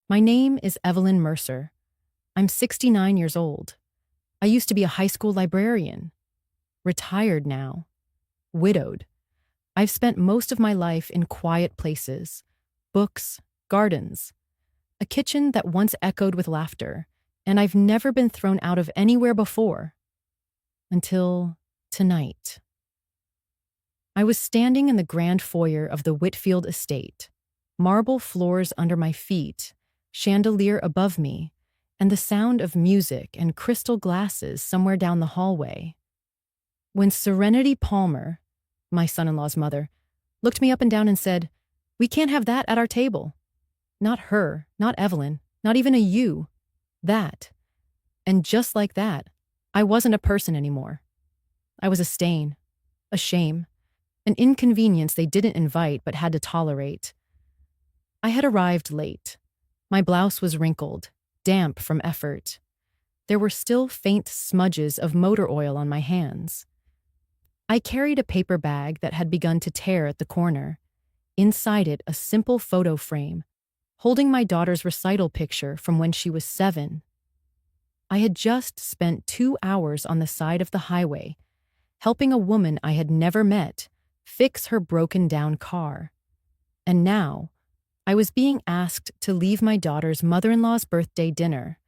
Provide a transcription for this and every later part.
My name is Evelyn Mercer. I'm 69 years old. I used to be a high school librarian. Retired now. Widowed. I've spent most of my life in quiet places. Books, gardens, a kitchen that once echoed with laughter, and I've never been thrown out of anywhere before. Until tonight. I was standing in the grand foyer of the Whitfield estate, marble floors under my feet, chandelier above me, and the sound of music and crystal glasses somewhere down the hallway. When Serenity Palmer, my son-in-law's mother, looked me up and down and said, "We can't have that at our table." Not her, not Evelyn, not even a you. That. And just like that, I wasn't a person anymore. I was a stain, a shame, an inconvenience they didn't invite but had to tolerate. I had arrived late. My blouse was wrinkled, damp from effort. There were still faint smudges of motor oil on my hands. I carried a paper bag that had begun to tear at the corner. Inside it, a simple photo frame, holding my daughter's recital picture from when she was 7. I had just spent 2 hours on the side of the highway, helping a woman I had never met fix her broken-down car. And now, I was being asked to leave my daughter's mother-in-law's birthday dinner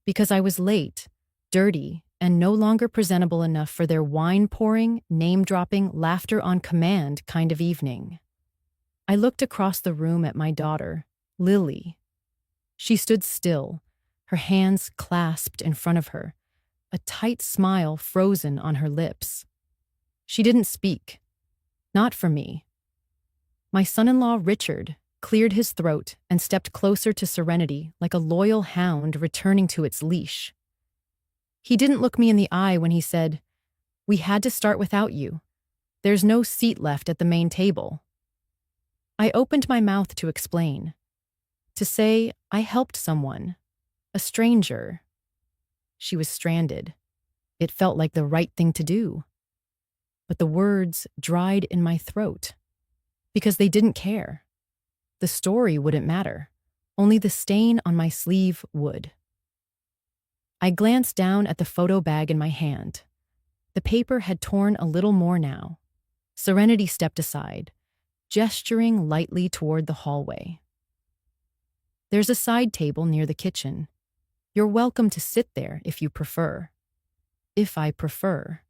because I was late, dirty, and no longer presentable enough for their wine-pouring, name-dropping, laughter-on-command kind of evening. I looked across the room at my daughter, Lily. She stood still, her hands clasped in front of her, a tight smile frozen on her lips. She didn't speak. Not for me. My son-in-law, Richard, cleared his throat and stepped closer to Serenity like a loyal hound returning to its leash. He didn't look me in the eye when he said, "We had to start without you. There's no seat left at the main table." I opened my mouth to explain, to say I helped someone, a stranger. She was stranded. It felt like the right thing to do. But the words dried in my throat because they didn't care. The story wouldn't matter. Only the stain on my sleeve would. I glanced down at the photo bag in my hand. The paper had torn a little more now. Serenity stepped aside, gesturing lightly toward the hallway. "There's a side table near the kitchen. You're welcome to sit there if you prefer." If I prefer.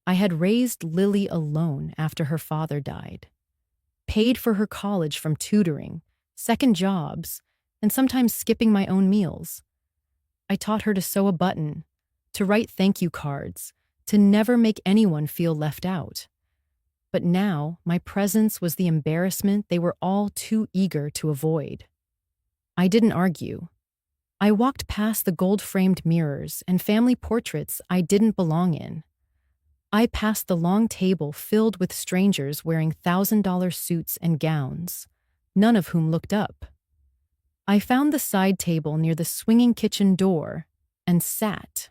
I had raised Lily alone after her father died. Paid for her college from tutoring, second jobs, and sometimes skipping my own meals. I taught her to sew a button, to write thank you cards, to never make anyone feel left out. But now, my presence was the embarrassment they were all too eager to avoid. I didn't argue. I walked past the gold-framed mirrors and family portraits I didn't belong in. I passed the long table filled with strangers wearing $1,000 suits and gowns, none of whom looked up. I found the side table near the swinging kitchen door and sat.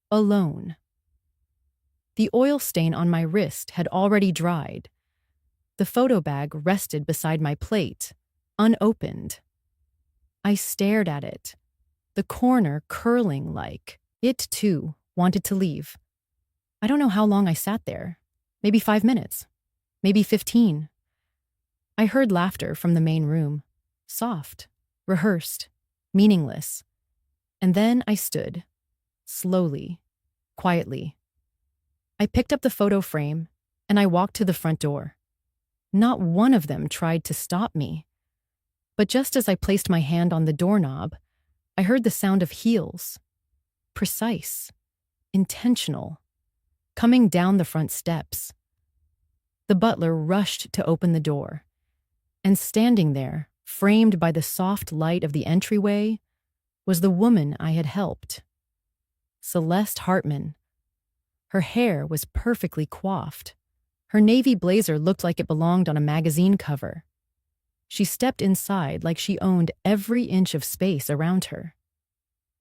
Alone. The oil stain on my wrist had already dried. The photo bag rested beside my plate, unopened. I stared at it, the corner curling like it, too, wanted to leave. I don't know how long I sat there. Maybe 5 minutes. Maybe 15. I heard laughter from the main room. Soft, rehearsed, meaningless. And then I stood. Slowly, quietly. I picked up the photo frame and I walked to the front door. Not one of them tried to stop me. But just as I placed my hand on the doorknob, I heard the sound of heels. Precise. Intentional. Coming down the front steps. The butler rushed to open the door. And standing there, framed by the soft light of the entryway, was the woman I had helped. Celeste Hartman. Her hair was perfectly coiffed. Her navy blazer looked like it belonged on a magazine cover. She stepped inside like she owned every inch of space around her.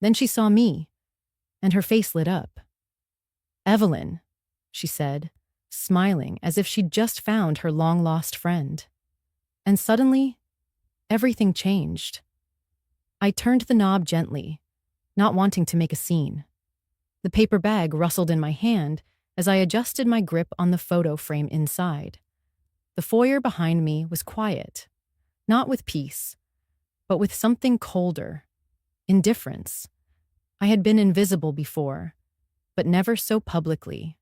Then she saw me, and her face lit up. "Evelyn," she said, smiling as if she'd just found her long-lost friend. And suddenly, everything changed. I turned the knob gently, not wanting to make a scene. The paper bag rustled in my hand as I adjusted my grip on the photo frame inside. The foyer behind me was quiet, not with peace, but with something colder, indifference. I had been invisible before, but never so publicly.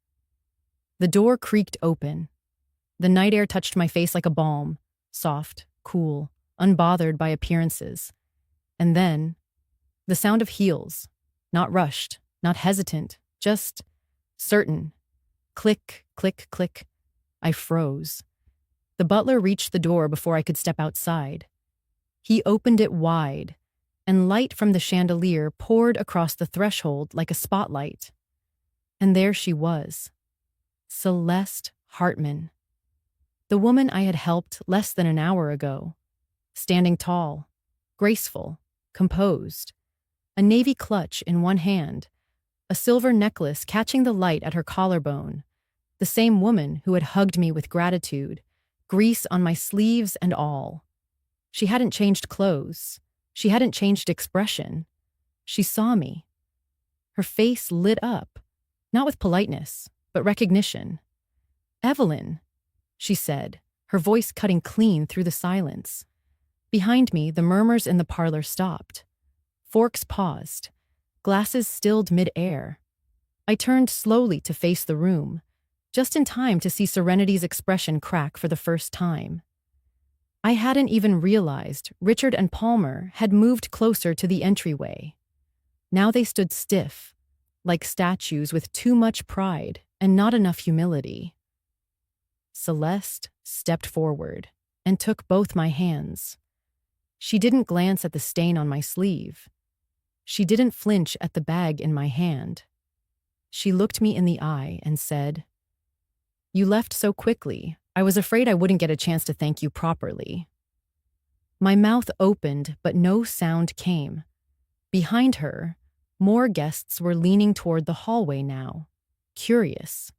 The door creaked open. The night air touched my face like a balm, soft, cool, unbothered by appearances. And then, the sound of heels, not rushed, not hesitant, just certain. Click, click, click. I froze. The butler reached the door before I could step outside. He opened it wide, and light from the chandelier poured across the threshold like a spotlight. And there she was, Celeste Hartman, the woman I had helped less than an hour ago, standing tall, graceful, composed, a navy clutch in one hand, a silver necklace catching the light at her collarbone, the same woman who had hugged me with gratitude, grease on my sleeves and all. She hadn't changed clothes. She hadn't changed expression. She saw me. Her face lit up, not with politeness, but recognition. "Evelyn," she said, her voice cutting clean through the silence. Behind me, the murmurs in the parlor stopped. Forks paused. Glasses stilled mid-air. I turned slowly to face the room, just in time to see Serenity's expression crack for the first time. I hadn't even realized Richard and Palmer had moved closer to the entryway. Now they stood stiff, like statues with too much pride and not enough humility. Celeste stepped forward and took both my hands. She didn't glance at the stain on my sleeve. She didn't flinch at the bag in my hand. She looked me in the eye and said, "You left so quickly, I was afraid I wouldn't get a chance to thank you properly." My mouth opened, but no sound came. Behind her, more guests were leaning toward the hallway now, curious.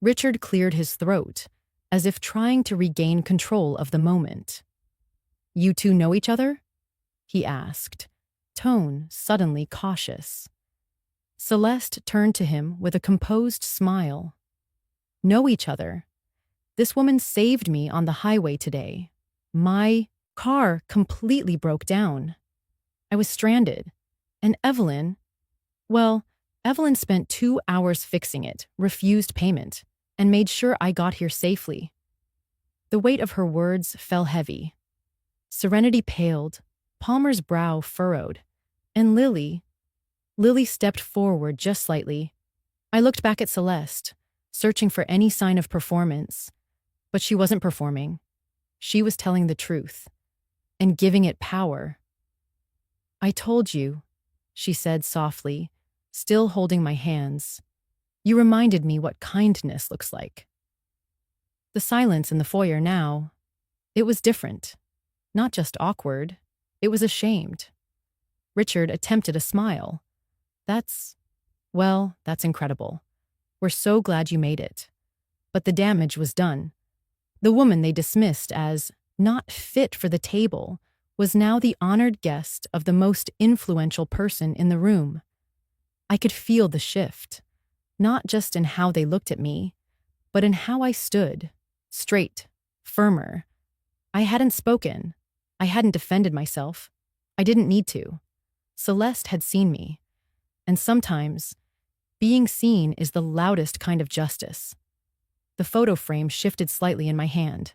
Richard cleared his throat, as if trying to regain control of the moment. "You two know each other?" he asked, tone suddenly cautious. Celeste turned to him with a composed smile. "Know each other? This woman saved me on the highway today. My car completely broke down. I was stranded. And Evelyn spent 2 hours fixing it, refused payment, and made sure I got here safely." The weight of her words fell heavy. Serenity paled, Palmer's brow furrowed, and Lily stepped forward just slightly. I looked back at Celeste, searching for any sign of performance, but she wasn't performing. She was telling the truth, and giving it power. "I told you," she said softly, still holding my hands. "You reminded me what kindness looks like." The silence in the foyer now, it was different. Not just awkward, it was ashamed. Richard attempted a smile. That's incredible. We're so glad you made it." But the damage was done. The woman they dismissed as not fit for the table was now the honored guest of the most influential person in the room. I could feel the shift, not just in how they looked at me, but in how I stood, straight, firmer. I hadn't spoken. I hadn't defended myself. I didn't need to. Celeste had seen me. And sometimes, being seen is the loudest kind of justice. The photo frame shifted slightly in my hand.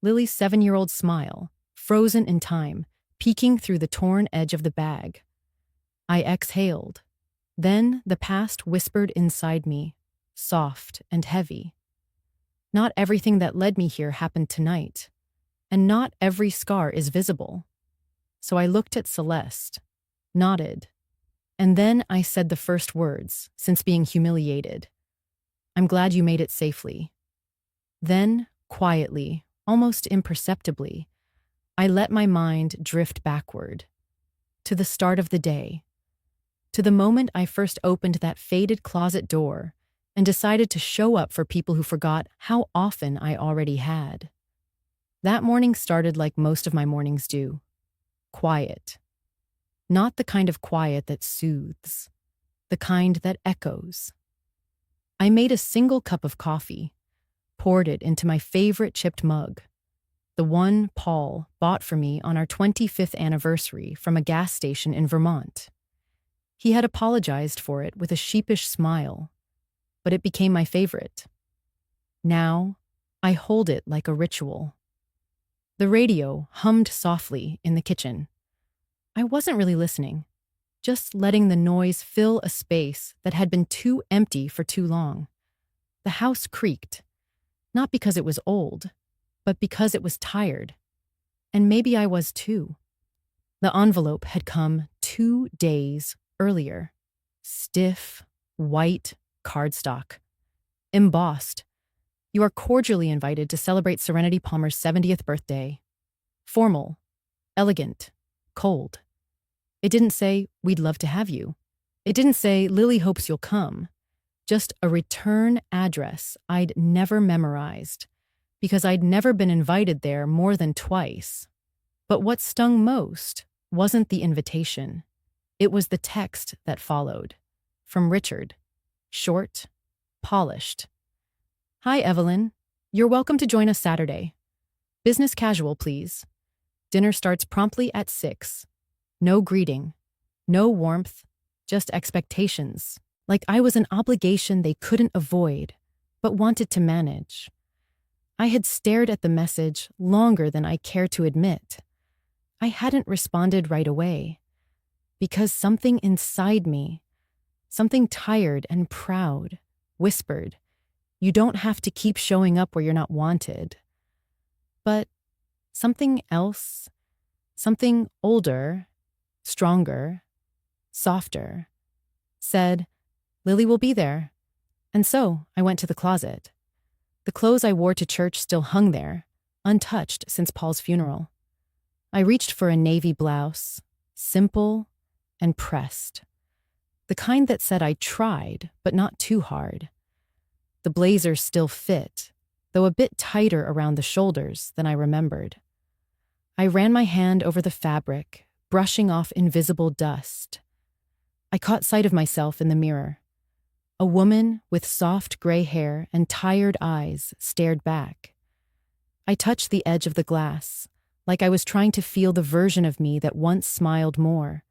Lily's 7-year-old smile, frozen in time, peeking through the torn edge of the bag. I exhaled. Then the past whispered inside me, soft and heavy. Not everything that led me here happened tonight, and not every scar is visible. So I looked at Celeste, nodded, and then I said the first words since being humiliated. "I'm glad you made it safely." Then, quietly, almost imperceptibly, I let my mind drift backward, to the start of the day, to the moment I first opened that faded closet door and decided to show up for people who forgot how often I already had. That morning started like most of my mornings do, quiet. Not the kind of quiet that soothes, the kind that echoes. I made a single cup of coffee, poured it into my favorite chipped mug, the one Paul bought for me on our 25th anniversary from a gas station in Vermont. He had apologized for it with a sheepish smile, but it became my favorite. Now, I hold it like a ritual. The radio hummed softly in the kitchen. I wasn't really listening, just letting the noise fill a space that had been too empty for too long. The house creaked, not because it was old, but because it was tired. And maybe I was too. The envelope had come 2 days earlier. Stiff, white cardstock. Embossed. You are cordially invited to celebrate Serenity Palmer's 70th birthday. Formal, elegant, cold. It didn't say, "We'd love to have you." It didn't say, "Lily hopes you'll come." Just a return address I'd never memorized, because I'd never been invited there more than twice. But what stung most wasn't the invitation. It was the text that followed. From Richard. Short, polished. "Hi, Evelyn. You're welcome to join us Saturday. Business casual, please. Dinner starts promptly at 6. No greeting. No warmth. Just expectations. Like I was an obligation they couldn't avoid, but wanted to manage." I had stared at the message longer than I care to admit. I hadn't responded right away, because something inside me, something tired and proud, whispered, "You don't have to keep showing up where you're not wanted." But something else, something older, stronger, softer, said, "Lily will be there." And so I went to the closet. The clothes I wore to church still hung there, untouched since Paul's funeral. I reached for a navy blouse, simple and pressed. The kind that said I tried, but not too hard. The blazer still fit, though a bit tighter around the shoulders than I remembered. I ran my hand over the fabric, brushing off invisible dust. I caught sight of myself in the mirror. A woman with soft gray hair and tired eyes stared back. I touched the edge of the glass, like I was trying to feel the version of me that once smiled more.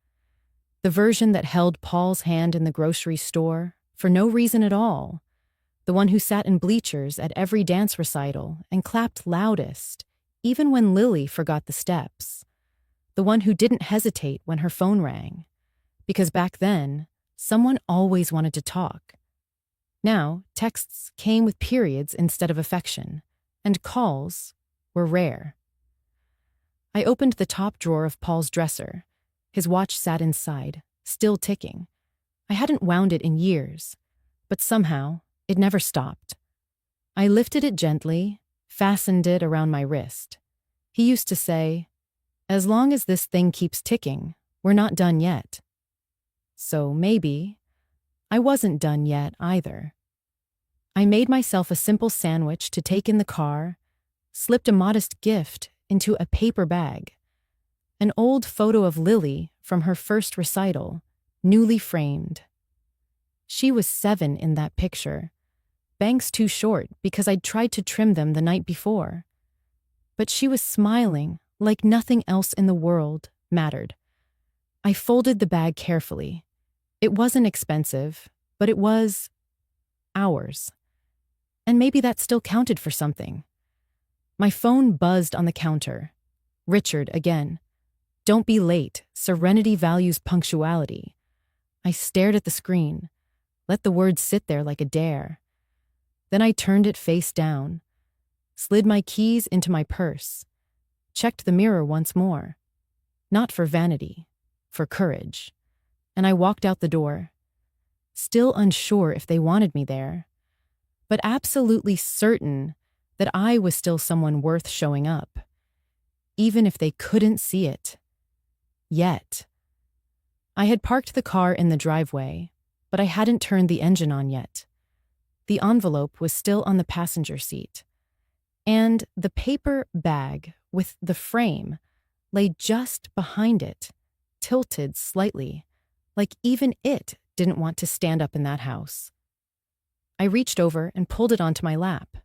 The version that held Paul's hand in the grocery store, for no reason at all. The one who sat in bleachers at every dance recital and clapped loudest, even when Lily forgot the steps. The one who didn't hesitate when her phone rang. Because back then, someone always wanted to talk. Now, texts came with periods instead of affection, and calls were rare. I opened the top drawer of Paul's dresser. His watch sat inside, still ticking. I hadn't wound it in years, but somehow it never stopped. I lifted it gently, fastened it around my wrist. He used to say, "As long as this thing keeps ticking, we're not done yet." So maybe I wasn't done yet either. I made myself a simple sandwich to take in the car, slipped a modest gift into a paper bag. An old photo of Lily from her first recital, newly framed. She was 7 in that picture. Bangs too short because I'd tried to trim them the night before. But she was smiling like nothing else in the world mattered. I folded the bag carefully. It wasn't expensive, but it was ours. And maybe that still counted for something. My phone buzzed on the counter. Richard again. "Don't be late. Serenity values punctuality." I stared at the screen, let the words sit there like a dare. Then I turned it face down, slid my keys into my purse, checked the mirror once more. Not for vanity, for courage. And I walked out the door, still unsure if they wanted me there, but absolutely certain that I was still someone worth showing up, even if they couldn't see it. Yet. I had parked the car in the driveway, but I hadn't turned the engine on yet. The envelope was still on the passenger seat, and the paper bag with the frame lay just behind it, tilted slightly, like even it didn't want to stand up in that house. I reached over and pulled it onto my lap.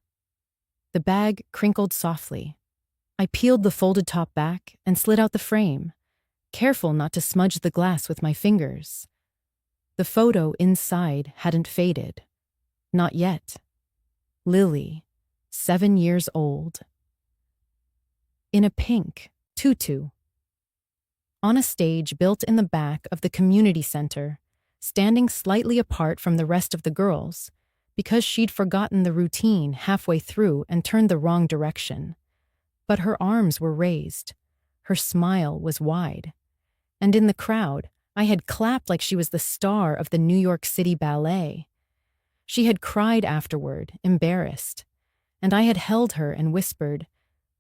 The bag crinkled softly. I peeled the folded top back and slid out the frame, careful not to smudge the glass with my fingers. The photo inside hadn't faded. Not yet. Lily, 7 years old. In a pink tutu. On a stage built in the back of the community center, standing slightly apart from the rest of the girls, because she'd forgotten the routine halfway through and turned the wrong direction. But her arms were raised. Her smile was wide. And in the crowd, I had clapped like she was the star of the New York City Ballet. She had cried afterward, embarrassed, and I had held her and whispered,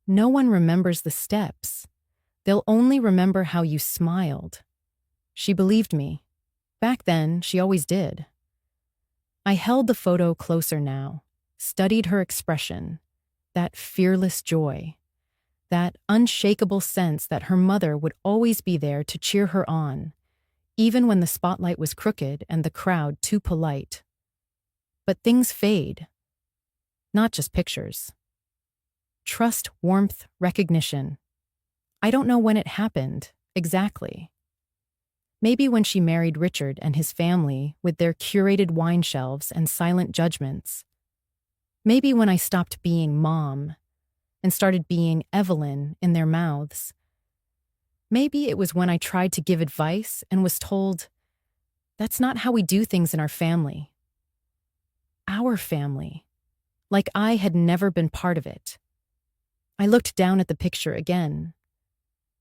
"No one remembers the steps. They'll only remember how you smiled." She believed me. Back then, she always did. I held the photo closer now, studied her expression, that fearless joy, that unshakable sense that her mother would always be there to cheer her on, even when the spotlight was crooked and the crowd too polite. But things fade. Not just pictures. Trust, warmth, recognition. I don't know when it happened, exactly. Maybe when she married Richard and his family with their curated wine shelves and silent judgments. Maybe when I stopped being Mom and started being Evelyn in their mouths. Maybe it was when I tried to give advice and was told, "That's not how we do things in our family." Our family. Like I had never been part of it. I looked down at the picture again.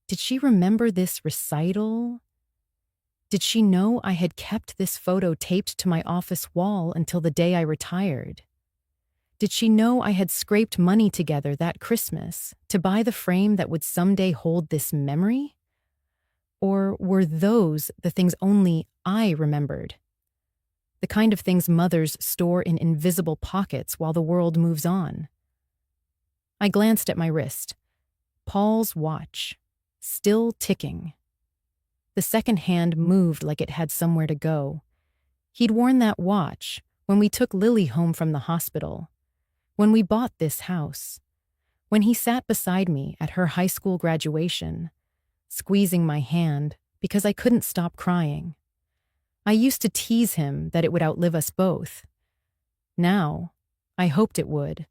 Did she remember this recital? Did she know I had kept this photo taped to my office wall until the day I retired? Did she know I had scraped money together that Christmas to buy the frame that would someday hold this memory? Or were those the things only I remembered? The kind of things mothers store in invisible pockets while the world moves on. I glanced at my wrist. Paul's watch, still ticking. The second hand moved like it had somewhere to go. He'd worn that watch when we took Lily home from the hospital, when we bought this house, when he sat beside me at her high school graduation, squeezing my hand because I couldn't stop crying. I used to tease him that it would outlive us both. Now, I hoped it would,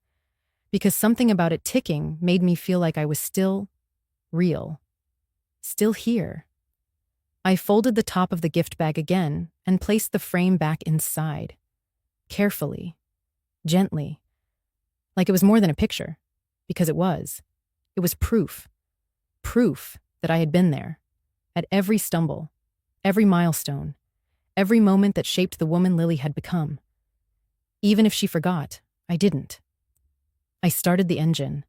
because something about it ticking made me feel like I was still real, still here. I folded the top of the gift bag again and placed the frame back inside, carefully, gently, like it was more than a picture, because it was. It was proof that I had been there, at every stumble, every milestone, every moment that shaped the woman Lily had become. Even if she forgot, I didn't. I started the engine.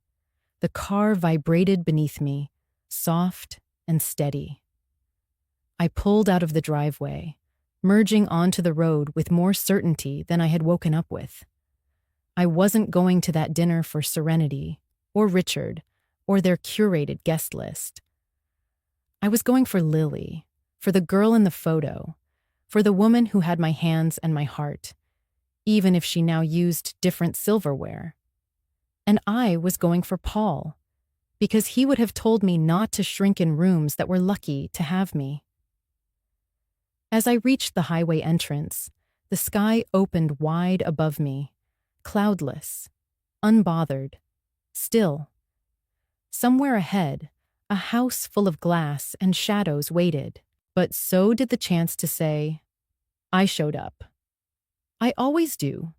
The car vibrated beneath me, soft and steady. I pulled out of the driveway, merging onto the road with more certainty than I had woken up with. I wasn't going to that dinner for Serenity, or Richard, or their curated guest list. I was going for Lily, for the girl in the photo, for the woman who had my hands and my heart, even if she now used different silverware. And I was going for Paul, because he would have told me not to shrink in rooms that were lucky to have me. As I reached the highway entrance, the sky opened wide above me, cloudless, unbothered, still. Somewhere ahead, a house full of glass and shadows waited, but so did the chance to say, I showed up. I always do.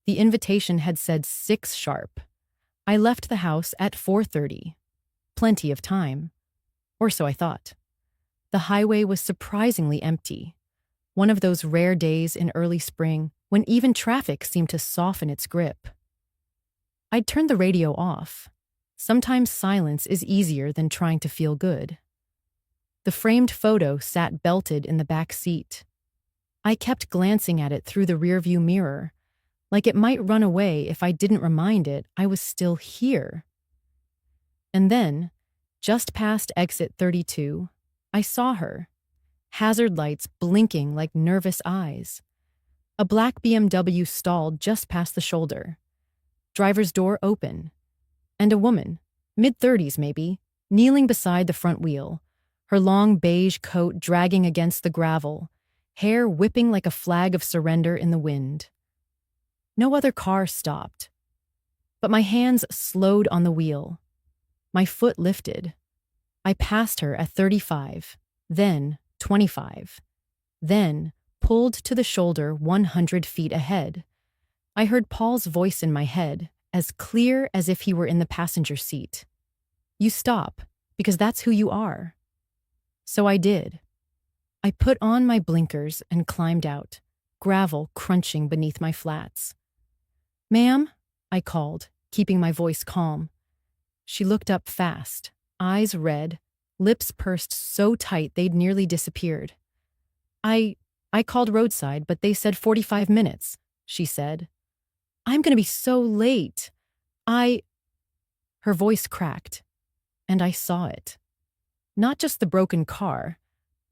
The invitation had said 6 sharp. I left the house at 4:30. Plenty of time. Or so I thought. The highway was surprisingly empty. One of those rare days in early spring when even traffic seemed to soften its grip. I'd turned the radio off. Sometimes silence is easier than trying to feel good. The framed photo sat belted in the back seat. I kept glancing at it through the rearview mirror, like it might run away if I didn't remind it I was still here. And then, just past exit 32, I saw her, hazard lights blinking like nervous eyes. A black BMW stalled just past the shoulder. Driver's door open. And a woman, mid-30s maybe, kneeling beside the front wheel, her long beige coat dragging against the gravel, hair whipping like a flag of surrender in the wind. No other car stopped. But my hands slowed on the wheel. My foot lifted. I passed her at 35, then 25, then pulled to the shoulder 100 feet ahead. I heard Paul's voice in my head, as clear as if he were in the passenger seat. You stop, because that's who you are. So I did. I put on my blinkers and climbed out, gravel crunching beneath my flats. Ma'am, I called, keeping my voice calm. She looked up fast, eyes red, lips pursed so tight they'd nearly disappeared. I called roadside, but they said 45 minutes, she said. I'm going to be so late. Her voice cracked, and I saw it. Not just the broken car,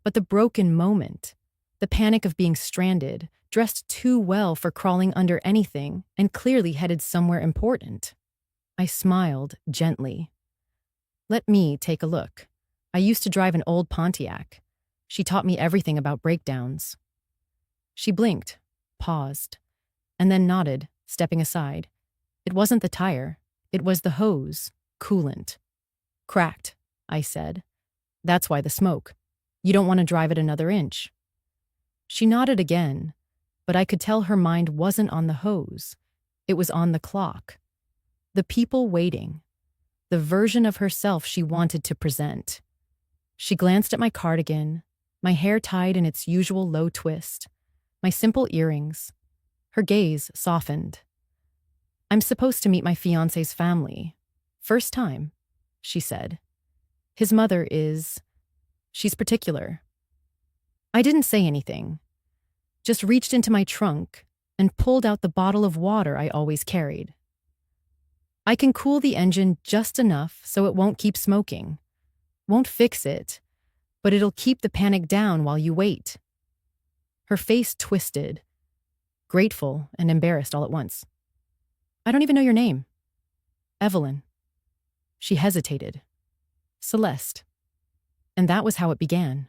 but the broken moment, the panic of being stranded, dressed too well for crawling under anything, and clearly headed somewhere important. I smiled gently. Let me take a look. I used to drive an old Pontiac. She taught me everything about breakdowns. She blinked, paused, and then nodded, stepping aside. It wasn't the tire. It was the hose, coolant. Cracked, I said. That's why the smoke. You don't want to drive it another inch. She nodded again, but I could tell her mind wasn't on the hose. It was on the clock. The people waiting. The version of herself she wanted to present. She glanced at my cardigan, my hair tied in its usual low twist, my simple earrings. Her gaze softened. I'm supposed to meet my fiancé's family. First time, she said. His mother is... She's particular. I didn't say anything, just reached into my trunk and pulled out the bottle of water I always carried. I can cool the engine just enough so it won't keep smoking. Won't fix it, but it'll keep the panic down while you wait. Her face twisted, grateful and embarrassed all at once. I don't even know your name. Evelyn. She hesitated. Celeste. And that was how it began.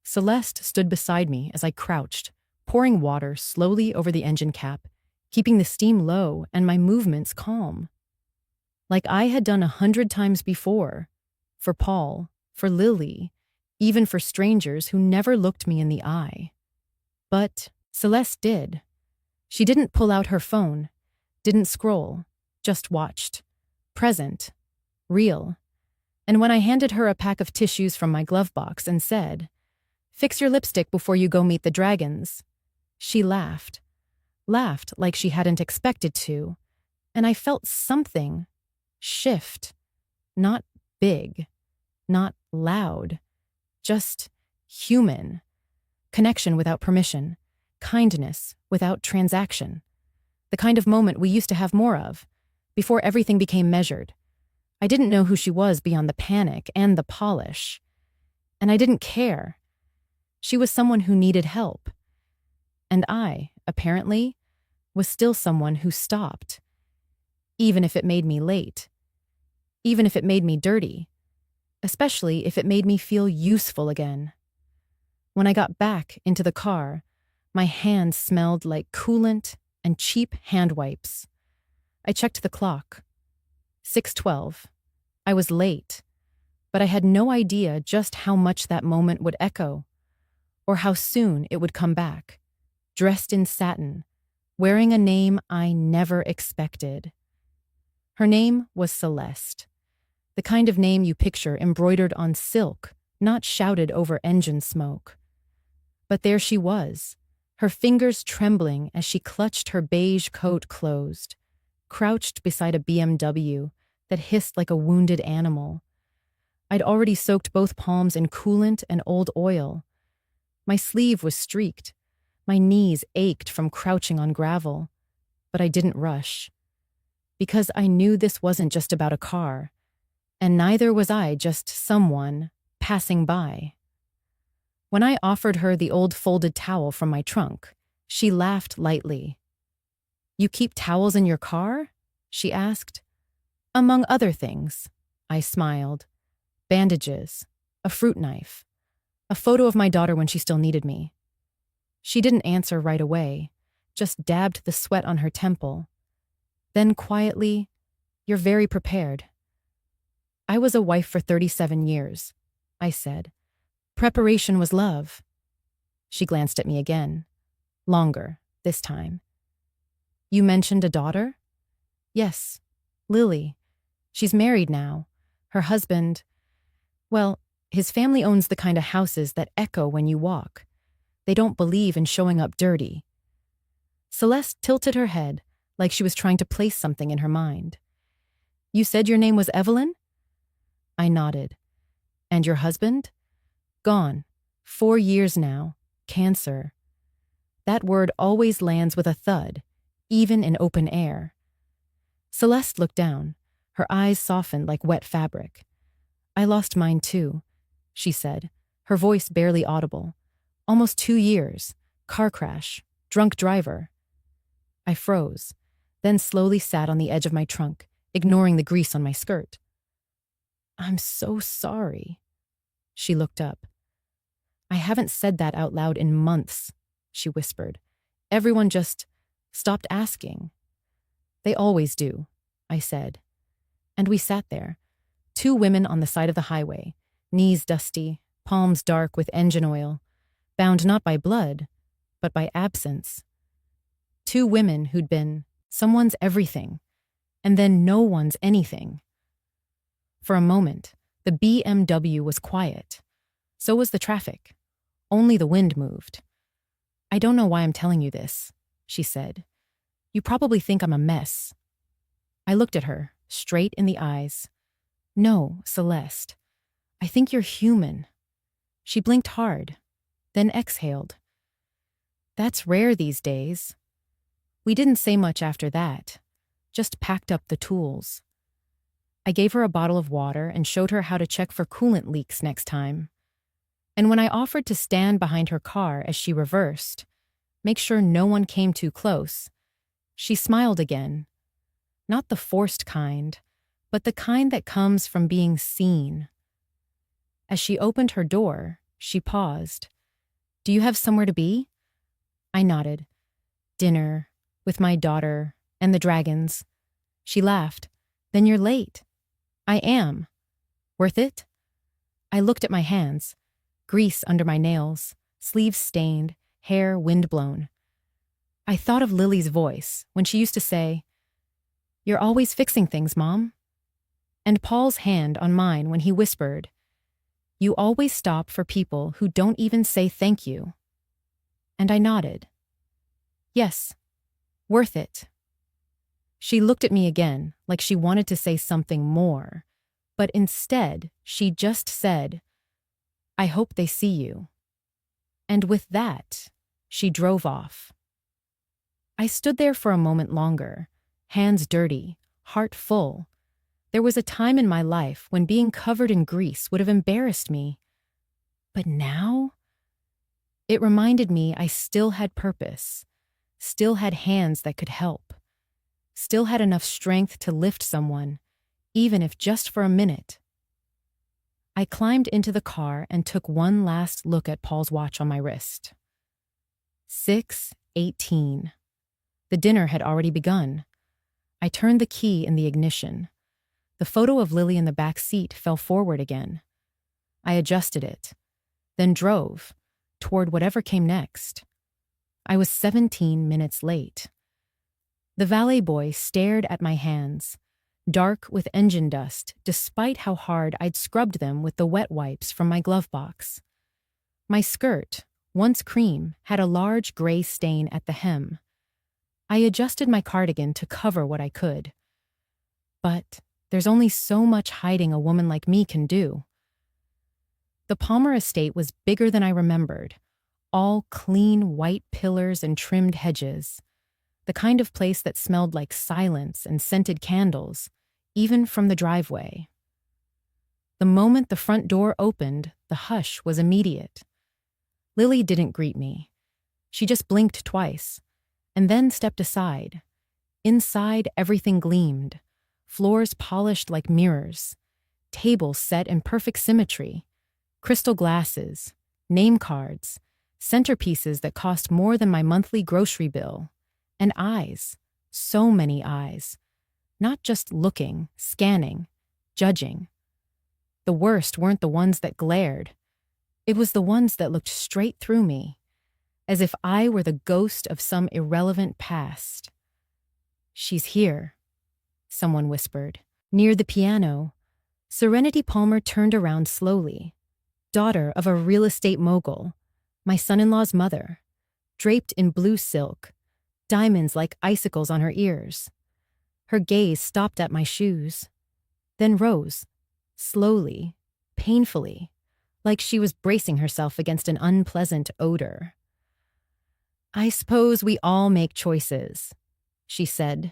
Celeste stood beside me as I crouched, pouring water slowly over the engine cap, keeping the steam low and my movements calm. Like I had done 100 times before, for Paul, for Lily, even for strangers who never looked me in the eye. But Celeste did. She didn't pull out her phone, didn't scroll, just watched. Present. Real. And when I handed her a pack of tissues from my glove box and said, "Fix your lipstick before you go meet the dragons," she laughed. Laughed like she hadn't expected to. And I felt something shift. Not big. Not loud. Just human. Connection without permission. Kindness without transaction. The kind of moment we used to have more of, before everything became measured. I didn't know who she was beyond the panic and the polish. And I didn't care. She was someone who needed help. And I, apparently, was still someone who stopped. Even if it made me late. Even if it made me dirty. Especially if it made me feel useful again. When I got back into the car, my hands smelled like coolant and cheap hand wipes. I checked the clock. 6:12. I was late, but I had no idea just how much that moment would echo, or how soon it would come back, dressed in satin, wearing a name I never expected. Her name was Celeste, the kind of name you picture embroidered on silk, not shouted over engine smoke. But there she was, her fingers trembling as she clutched her beige coat closed, crouched beside a BMW that hissed like a wounded animal. I'd already soaked both palms in coolant and old oil. My sleeve was streaked. My knees ached from crouching on gravel. But I didn't rush. Because I knew this wasn't just about a car. And neither was I just someone passing by. When I offered her the old folded towel from my trunk, she laughed lightly. "You keep towels in your car?" she asked. "Among other things," I smiled. "Bandages, a fruit knife, a photo of my daughter when she still needed me." She didn't answer right away, just dabbed the sweat on her temple. Then quietly, "You're very prepared." "I was a wife for 37 years," I said. "Preparation was love." She glanced at me again. Longer, this time. "You mentioned a daughter?" "Yes, Lily. She's married now. Her husband, well, his family owns the kind of houses that echo when you walk. They don't believe in showing up dirty." Celeste tilted her head like she was trying to place something in her mind. "You said your name was Evelyn?" I nodded. "And your husband?" "Gone. 4 years now. Cancer." That word always lands with a thud, even in open air. Celeste looked down. Her eyes softened like wet fabric. "I lost mine too," she said, her voice barely audible. "Almost 2 years. Car crash. Drunk driver." I froze, then slowly sat on the edge of my trunk, ignoring the grease on my skirt. "I'm so sorry." She looked up. "I haven't said that out loud in months," she whispered. "Everyone just stopped asking." "They always do," I said. And we sat there, 2 women on the side of the highway, knees dusty, palms dark with engine oil, bound not by blood, but by absence. 2 women who'd been someone's everything, and then no one's anything. For a moment, the BMW was quiet. So was the traffic. Only the wind moved. "I don't know why I'm telling you this," she said. "You probably think I'm a mess." I looked at her, straight in the eyes. "No, Celeste. I think you're human." She blinked hard, then exhaled. "That's rare these days." We didn't say much after that, just packed up the tools. I gave her a bottle of water and showed her how to check for coolant leaks next time. And when I offered to stand behind her car as she reversed, make sure no one came too close, she smiled again. Not the forced kind, but the kind that comes from being seen. As she opened her door, she paused. "Do you have somewhere to be?" I nodded. "Dinner, with my daughter, and the dragons." She laughed. "Then you're late." "I am." "Worth it?" I looked at my hands. Grease under my nails, sleeves stained, hair windblown. I thought of Lily's voice when she used to say, "You're always fixing things, Mom." And Paul's hand on mine when he whispered, "You always stop for people who don't even say thank you." And I nodded. "Yes, worth it." She looked at me again like she wanted to say something more, but instead she just said, "I hope they see you." And with that, she drove off. I stood there for a moment longer, hands dirty, heart full. There was a time in my life when being covered in grease would have embarrassed me. But now? It reminded me I still had purpose, still had hands that could help, still had enough strength to lift someone, even if just for a minute. I climbed into the car and took one last look at Paul's watch on my wrist. 6:18. The dinner had already begun. I turned the key in the ignition. The photo of Lily in the back seat fell forward again. I adjusted it, then drove toward whatever came next. I was 17 minutes late. The valet boy stared at my hands, dark with engine dust, despite how hard I'd scrubbed them with the wet wipes from my glove box. My skirt, once cream, had a large gray stain at the hem. I adjusted my cardigan to cover what I could. But there's only so much hiding a woman like me can do. The Palmer estate was bigger than I remembered, all clean white pillars and trimmed hedges, the kind of place that smelled like silence and scented candles, even from the driveway. The moment the front door opened, the hush was immediate. Lily didn't greet me. She just blinked twice, and then stepped aside. Inside, everything gleamed. Floors polished like mirrors. Tables set in perfect symmetry. Crystal glasses, name cards, centerpieces that cost more than my monthly grocery bill. And eyes. So many eyes. Not just looking, scanning, judging. The worst weren't the ones that glared. It was the ones that looked straight through me, as if I were the ghost of some irrelevant past. "She's here," someone whispered. Near the piano, Serenity Palmer turned around slowly. Daughter of a real estate mogul, my son-in-law's mother, draped in blue silk, diamonds like icicles on her ears. Her gaze stopped at my shoes, then rose, slowly, painfully, like she was bracing herself against an unpleasant odor. "I suppose we all make choices," she said,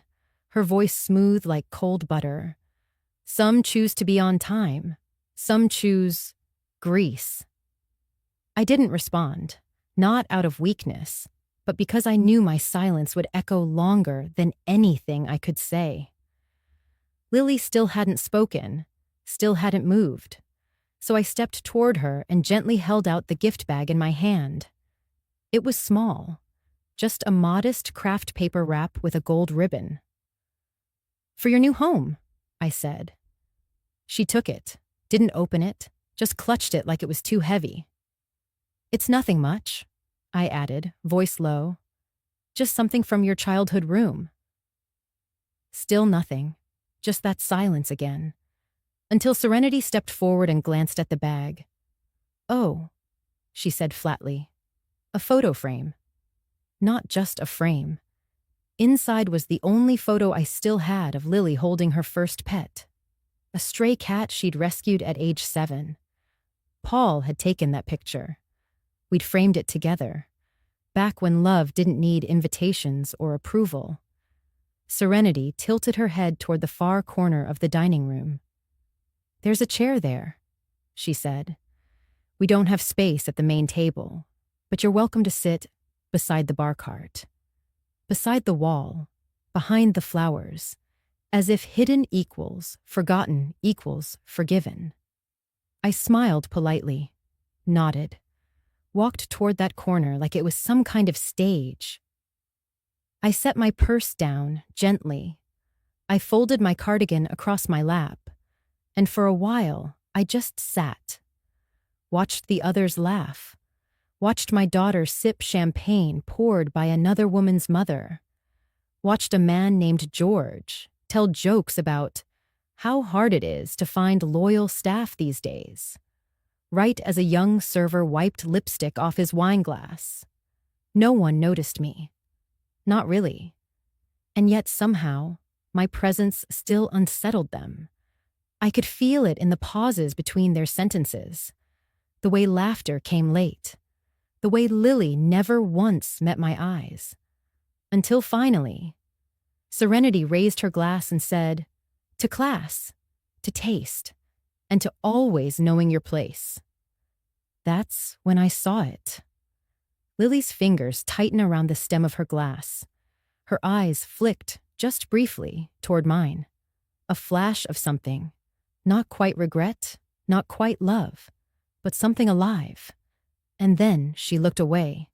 her voice smooth like cold butter. "Some choose to be on time. Some choose grease." I didn't respond, not out of weakness, but because I knew my silence would echo longer than anything I could say. Lily still hadn't spoken, still hadn't moved. So I stepped toward her and gently held out the gift bag in my hand. It was small, just a modest craft paper wrap with a gold ribbon. "For your new home," I said. She took it, didn't open it, just clutched it like it was too heavy. "It's nothing much," I added, voice low. "Just something from your childhood room." Still nothing, just that silence again. Until Serenity stepped forward and glanced at the bag. "Oh," she said flatly. "A photo frame." Not just a frame. Inside was the only photo I still had of Lily holding her first pet. A stray cat she'd rescued at age 7. Paul had taken that picture. We'd framed it together, back when love didn't need invitations or approval. Serenity tilted her head toward the far corner of the dining room. "There's a chair there," she said. "We don't have space at the main table, but you're welcome to sit beside the bar cart. Beside the wall, behind the flowers, as if hidden equals, forgotten equals forgiven." I smiled politely, nodded, walked toward that corner like it was some kind of stage. I set my purse down gently. I folded my cardigan across my lap. And for a while, I just sat. Watched the others laugh. Watched my daughter sip champagne poured by another woman's mother. Watched a man named George tell jokes about how hard it is to find loyal staff these days. Right as a young server wiped lipstick off his wine glass. No one noticed me. Not really. And yet somehow, my presence still unsettled them. I could feel it in the pauses between their sentences, the way laughter came late, the way Lily never once met my eyes. Until finally, Serenity raised her glass and said, "To class, to taste, and to always knowing your place." That's when I saw it. Lily's fingers tightened around the stem of her glass. Her eyes flicked, just briefly, toward mine. A flash of something. Not quite regret, not quite love, but something alive. And then she looked away.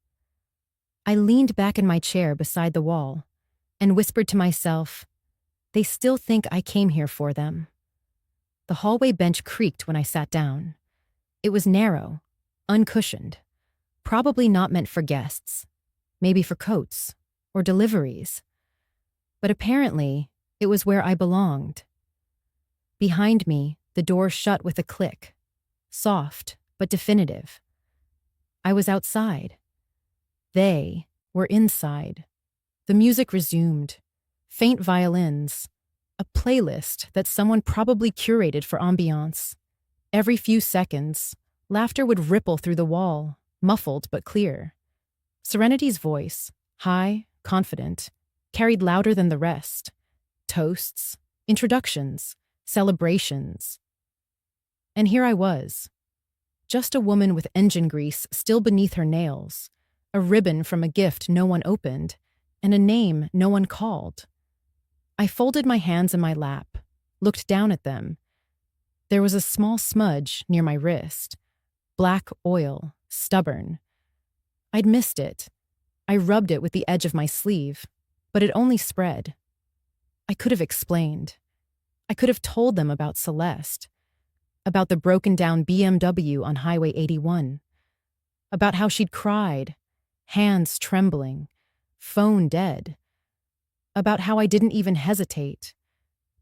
I leaned back in my chair beside the wall and whispered to myself, "They still think I came here for them." The hallway bench creaked when I sat down. It was narrow, uncushioned, probably not meant for guests, maybe for coats or deliveries. But apparently, it was where I belonged. Behind me, the door shut with a click, soft but definitive. I was outside. They were inside. The music resumed. Faint violins. A playlist that someone probably curated for ambiance. Every few seconds, laughter would ripple through the wall, muffled but clear. Serenity's voice, high, confident, carried louder than the rest. Toasts, introductions, celebrations. And here I was, just a woman with engine grease still beneath her nails, a ribbon from a gift no one opened, and a name no one called. I folded my hands in my lap, looked down at them. There was a small smudge near my wrist. Black oil, stubborn. I'd missed it. I rubbed it with the edge of my sleeve, but it only spread. I could have explained. I could have told them about Celeste, about the broken-down BMW on Highway 81, about how she'd cried, hands trembling, phone dead, about how I didn't even hesitate,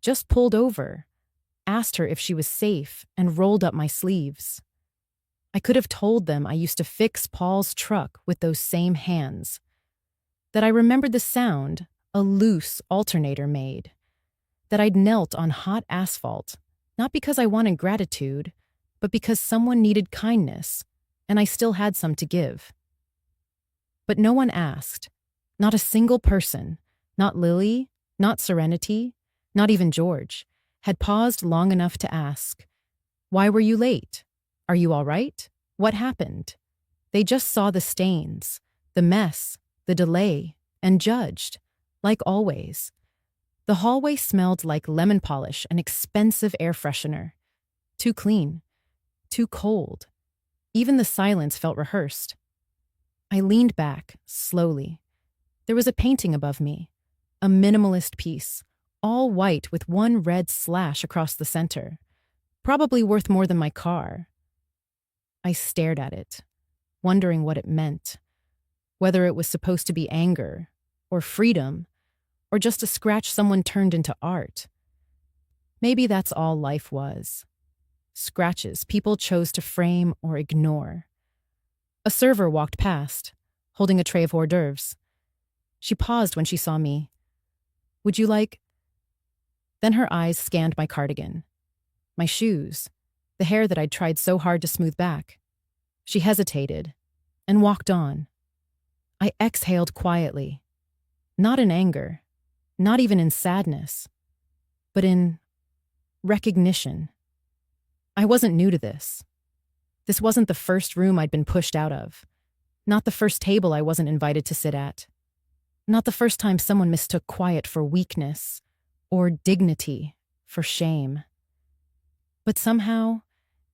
just pulled over, asked her if she was safe, and rolled up my sleeves. I could have told them I used to fix Paul's truck with those same hands, that I remembered the sound a loose alternator made, that I'd knelt on hot asphalt, not because I wanted gratitude, but because someone needed kindness, and I still had some to give. But no one asked, not a single person, not Lily, not Serenity, not even George, had paused long enough to ask, "Why were you late? Are you all right? What happened?" They just saw the stains, the mess, the delay, and judged, like always. The hallway smelled like lemon polish and expensive air freshener. Too clean, too cold. Even the silence felt rehearsed. I leaned back, slowly. There was a painting above me, a minimalist piece, all white with one red slash across the center, probably worth more than my car. I stared at it, wondering what it meant, whether it was supposed to be anger, or freedom, or just a scratch someone turned into art. Maybe that's all life was. Scratches people chose to frame or ignore. A server walked past, holding a tray of hors d'oeuvres. She paused when she saw me. "Would you like—" Then her eyes scanned my cardigan, my shoes, the hair that I'd tried so hard to smooth back. She hesitated and walked on. I exhaled quietly, not in anger, not even in sadness, but in recognition. I wasn't new to this. This wasn't the first room I'd been pushed out of, not the first table I wasn't invited to sit at, not the first time someone mistook quiet for weakness or dignity for shame. But somehow,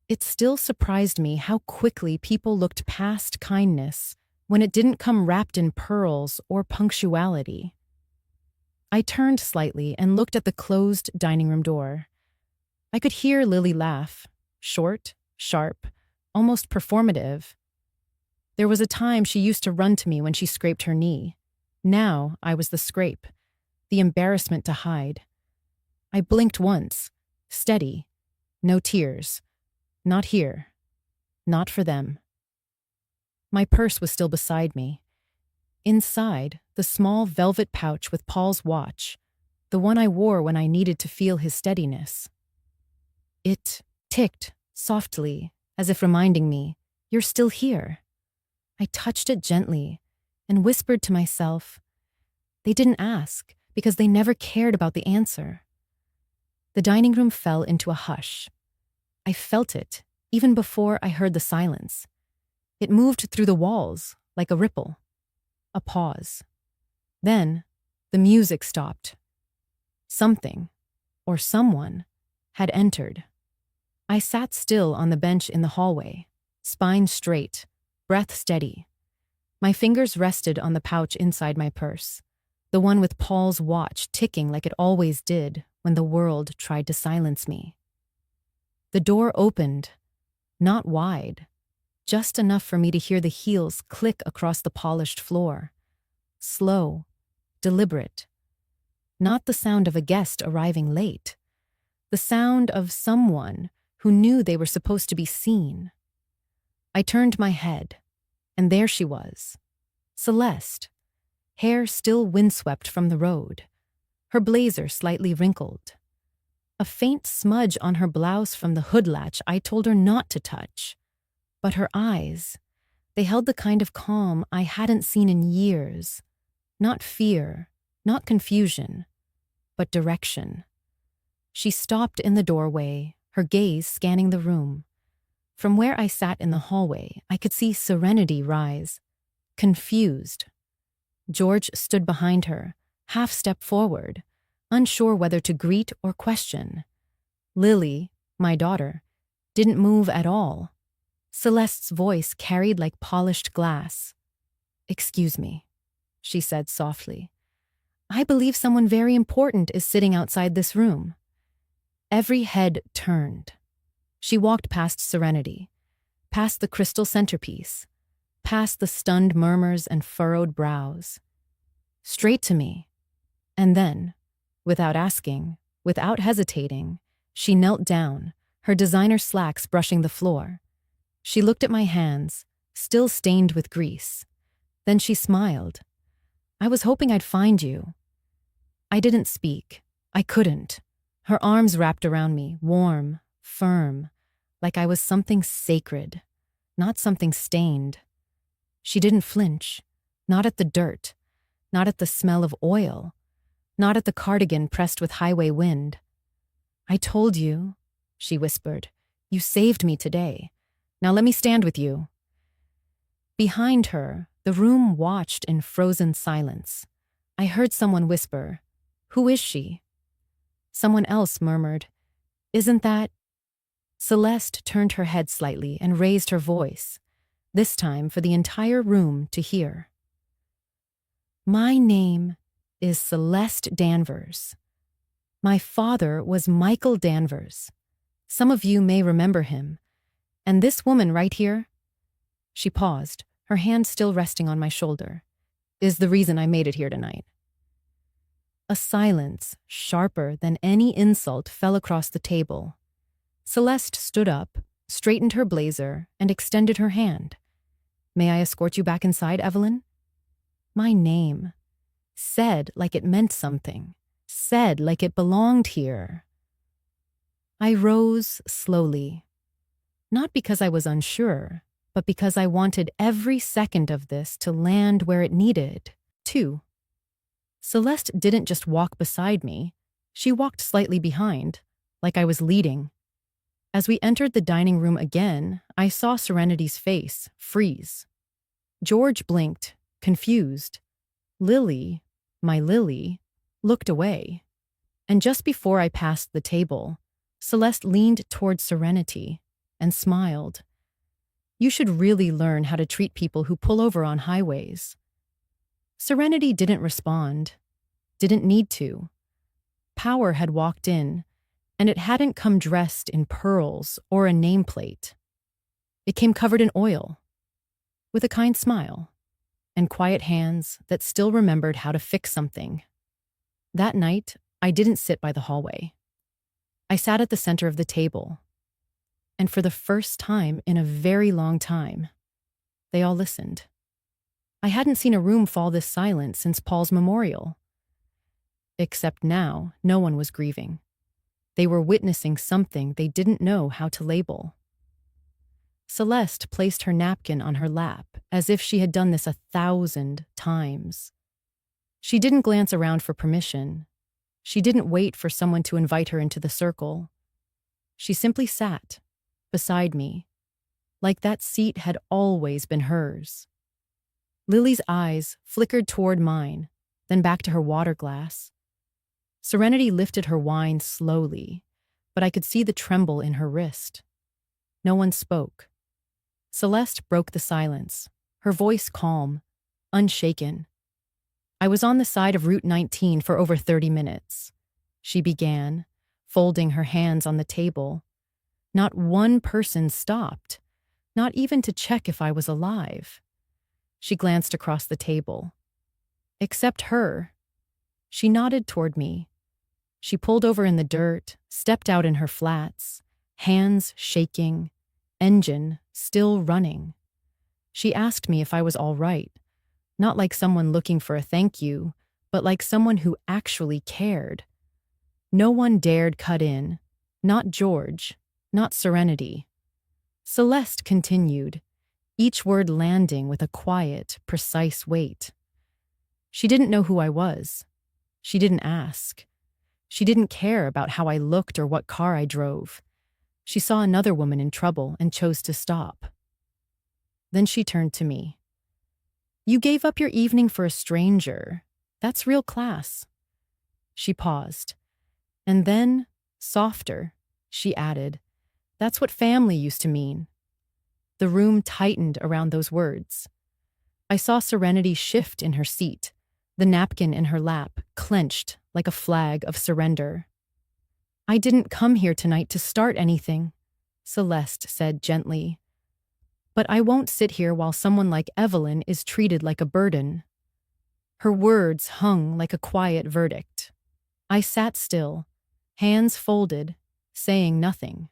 it still surprised me how quickly people looked past kindness when it didn't come wrapped in pearls or punctuality. I turned slightly and looked at the closed dining room door. I could hear Lily laugh, short, sharp, almost performative. There was a time she used to run to me when she scraped her knee. Now I was the scrape, the embarrassment to hide. I blinked once, steady, no tears. Not here. Not for them. My purse was still beside me. Inside, the small velvet pouch with Paul's watch, the one I wore when I needed to feel his steadiness. It ticked softly, as if reminding me, "You're still here." I touched it gently and whispered to myself, "They didn't ask because they never cared about the answer." The dining room fell into a hush. I felt it, even before I heard the silence. It moved through the walls, like a ripple. A pause. Then, the music stopped. Something, or someone, had entered. I sat still on the bench in the hallway, spine straight, breath steady. My fingers rested on the pouch inside my purse, the one with Paul's watch ticking like it always did when the world tried to silence me. The door opened, not wide, just enough for me to hear the heels click across the polished floor. Slow, deliberate. Not the sound of a guest arriving late. The sound of someone who knew they were supposed to be seen. I turned my head, and there she was, Celeste, hair still windswept from the road, her blazer slightly wrinkled. A faint smudge on her blouse from the hood latch I told her not to touch. But her eyes, they held the kind of calm I hadn't seen in years. Not fear, not confusion, but direction. She stopped in the doorway, her gaze scanning the room. From where I sat in the hallway, I could see Serenity rise, confused. George stood behind her, half step forward, unsure whether to greet or question. Lily, my daughter, didn't move at all. Celeste's voice carried like polished glass. "Excuse me," she said softly. "I believe someone very important is sitting outside this room." Every head turned. She walked past Serenity, past the crystal centerpiece, past the stunned murmurs and furrowed brows, straight to me. And then, without asking, without hesitating, she knelt down, her designer slacks brushing the floor. She looked at my hands, still stained with grease. Then she smiled. "I was hoping I'd find you." I didn't speak. I couldn't. Her arms wrapped around me, warm, firm, like I was something sacred, not something stained. She didn't flinch, not at the dirt, not at the smell of oil, not at the cardigan pressed with highway wind. "I told you," she whispered. "You saved me today. Now let me stand with you." Behind her, the room watched in frozen silence. I heard someone whisper, "Who is she?" Someone else murmured, "Isn't that—" Celeste turned her head slightly and raised her voice, this time for the entire room to hear. "My name is Celeste Danvers. My father was Michael Danvers. Some of you may remember him. And this woman right here," she paused, her hand still resting on my shoulder, "is the reason I made it here tonight." A silence, sharper than any insult, fell across the table. Celeste stood up, straightened her blazer, and extended her hand. "May I escort you back inside, Evelyn?" My name, said like it meant something, said like it belonged here. I rose slowly, not because I was unsure, but because I wanted every second of this to land where it needed to. Celeste didn't just walk beside me, she walked slightly behind, like I was leading. As we entered the dining room again, I saw Serenity's face freeze. George blinked, confused. Lily, my Lily, looked away. And just before I passed the table, Celeste leaned toward Serenity and smiled. "You should really learn how to treat people who pull over on highways." Serenity didn't respond, didn't need to. Power had walked in, and it hadn't come dressed in pearls or a nameplate. It came covered in oil, with a kind smile, and quiet hands that still remembered how to fix something. That night, I didn't sit by the hallway. I sat at the center of the table, and for the first time in a very long time, they all listened. I hadn't seen a room fall this silent since Paul's memorial. Except now, no one was grieving. They were witnessing something they didn't know how to label. Celeste placed her napkin on her lap as if she had done this 1,000 times. She didn't glance around for permission. She didn't wait for someone to invite her into the circle. She simply sat beside me, like that seat had always been hers. Lily's eyes flickered toward mine, then back to her water glass. Serenity lifted her wine slowly, but I could see the tremble in her wrist. No one spoke. Celeste broke the silence, her voice calm, unshaken. "I was on the side of Route 19 for over 30 minutes. She began, folding her hands on the table. Not one person stopped, not even to check if I was alive. She glanced across the table. Except her. She nodded toward me. She pulled over in the dirt, stepped out in her flats, hands shaking, engine still running. She asked me if I was all right, not like someone looking for a thank you, but like someone who actually cared. No one dared cut in, not George, not Serenity. Celeste continued, each word landing with a quiet, precise weight. She didn't know who I was. She didn't ask. She didn't care about how I looked or what car I drove. She saw another woman in trouble and chose to stop. Then she turned to me. You gave up your evening for a stranger. That's real class. She paused. And then, softer, she added, that's what family used to mean. The room tightened around those words. I saw Serenity shift in her seat, the napkin in her lap clenched like a flag of surrender. I didn't come here tonight to start anything, Celeste said gently. But I won't sit here while someone like Evelyn is treated like a burden. Her words hung like a quiet verdict. I sat still, hands folded, saying nothing.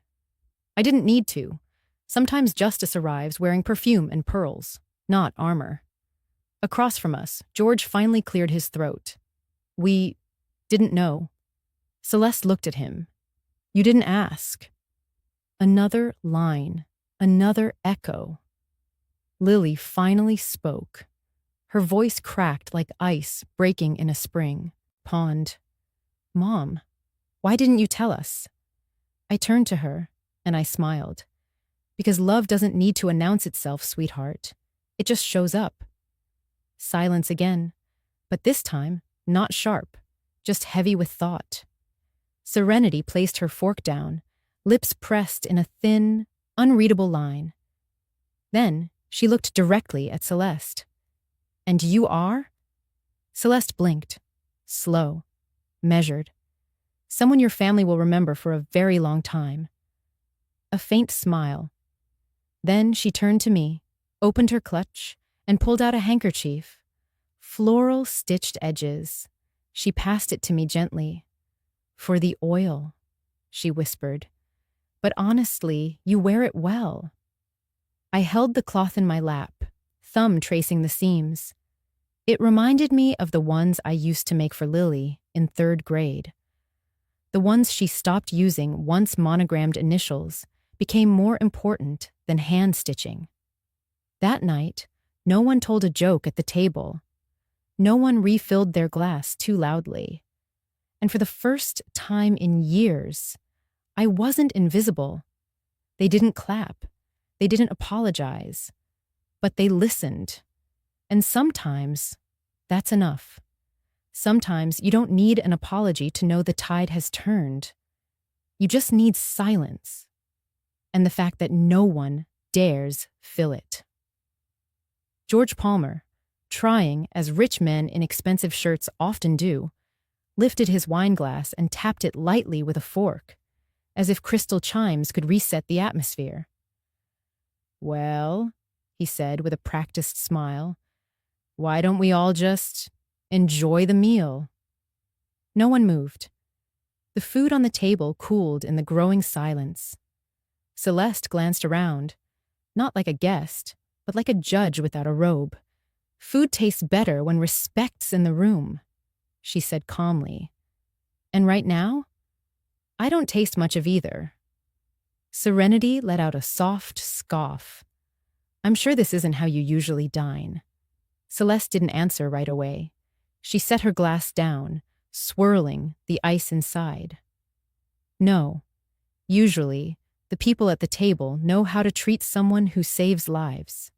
I didn't need to. Sometimes justice arrives wearing perfume and pearls, not armor. Across from us, George finally cleared his throat. We didn't know. Celeste looked at him. You didn't ask. Another line, another echo. Lily finally spoke. Her voice cracked like ice breaking in a spring pond. Mom, why didn't you tell us? I turned to her, and I smiled. Because love doesn't need to announce itself, sweetheart. It just shows up. Silence again, but this time, not sharp, just heavy with thought. Serenity placed her fork down, lips pressed in a thin, unreadable line. Then she looked directly at Celeste. And you are? Celeste blinked, slow, measured. Someone your family will remember for a very long time. A faint smile. Then she turned to me, opened her clutch, and pulled out a handkerchief. Floral stitched edges. She passed it to me gently. For the oil, she whispered. But honestly, you wear it well. I held the cloth in my lap, thumb tracing the seams. It reminded me of the ones I used to make for Lily in 3rd grade. The ones she stopped using once monogrammed initials became more important than hand stitching. That night, no one told a joke at the table. No one refilled their glass too loudly. And for the first time in years, I wasn't invisible. They didn't clap. They didn't apologize. But they listened. And sometimes, that's enough. Sometimes you don't need an apology to know the tide has turned. You just need silence. And the fact that no one dares fill it. George Palmer, trying, as rich men in expensive shirts often do, lifted his wineglass and tapped it lightly with a fork, as if crystal chimes could reset the atmosphere. Well, he said with a practiced smile, why don't we all just enjoy the meal? No one moved. The food on the table cooled in the growing silence. Celeste glanced around, not like a guest, but like a judge without a robe. Food tastes better when respect's in the room, she said calmly. And right now, I don't taste much of either. Serenity let out a soft scoff. I'm sure this isn't how you usually dine. Celeste didn't answer right away. She set her glass down, swirling the ice inside. No, usually, the people at the table know how to treat someone who saves lives.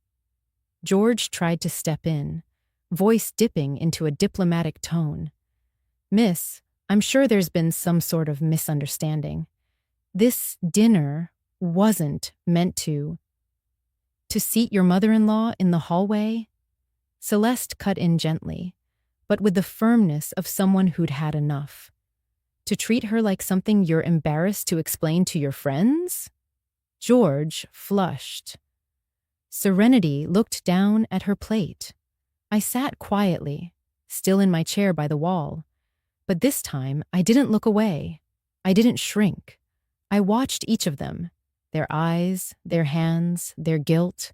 George tried to step in, voice dipping into a diplomatic tone. Miss, I'm sure there's been some sort of misunderstanding. This dinner wasn't meant to seat your mother-in-law in the hallway? Celeste cut in gently, but with the firmness of someone who'd had enough. To treat her like something you're embarrassed to explain to your friends? George flushed. Serenity looked down at her plate. I sat quietly, still in my chair by the wall. But this time, I didn't look away. I didn't shrink. I watched each of them, their eyes, their hands, their guilt,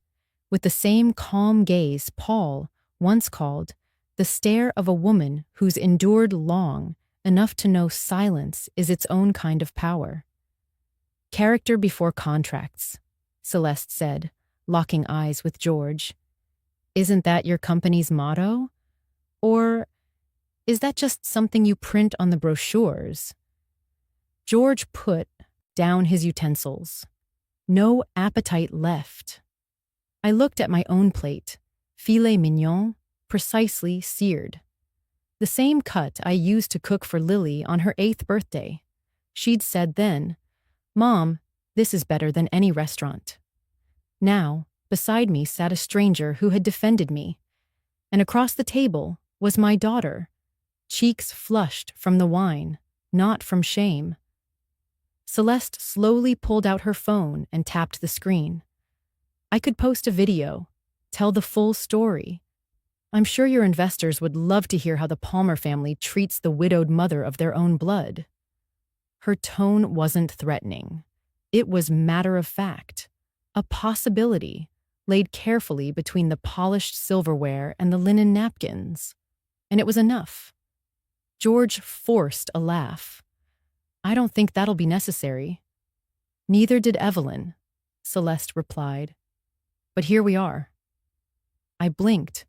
with the same calm gaze Paul once called the stare of a woman who's endured long enough to know silence is its own kind of power. Character before contracts, Celeste said, locking eyes with George. Isn't that your company's motto? Or is that just something you print on the brochures? George put down his utensils. No appetite left. I looked at my own plate, filet mignon, precisely seared. The same cut I used to cook for Lily on her 8th birthday. She'd said then, "Mom, this is better than any restaurant." Now, beside me sat a stranger who had defended me, and across the table was my daughter, cheeks flushed from the wine, not from shame. Celeste slowly pulled out her phone and tapped the screen. I could post a video, tell the full story. I'm sure your investors would love to hear how the Palmer family treats the widowed mother of their own blood. Her tone wasn't threatening. It was matter of fact, a possibility laid carefully between the polished silverware and the linen napkins. And it was enough. George forced a laugh. "I don't think that'll be necessary." "Neither did Evelyn," Celeste replied. "But here we are." I blinked,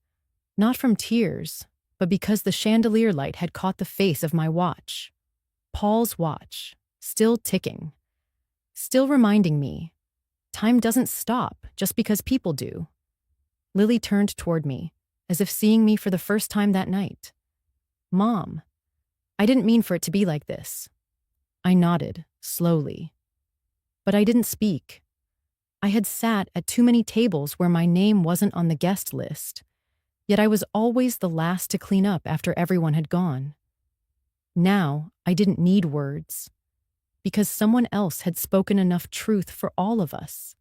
not from tears, but because the chandelier light had caught the face of my watch. Paul's watch, still ticking, still reminding me, time doesn't stop just because people do. Lily turned toward me, as if seeing me for the first time that night. "Mom, I didn't mean for it to be like this." I nodded, slowly. But I didn't speak. I had sat at too many tables where my name wasn't on the guest list, yet I was always the last to clean up after everyone had gone. Now, I didn't need words, because someone else had spoken enough truth for all of us.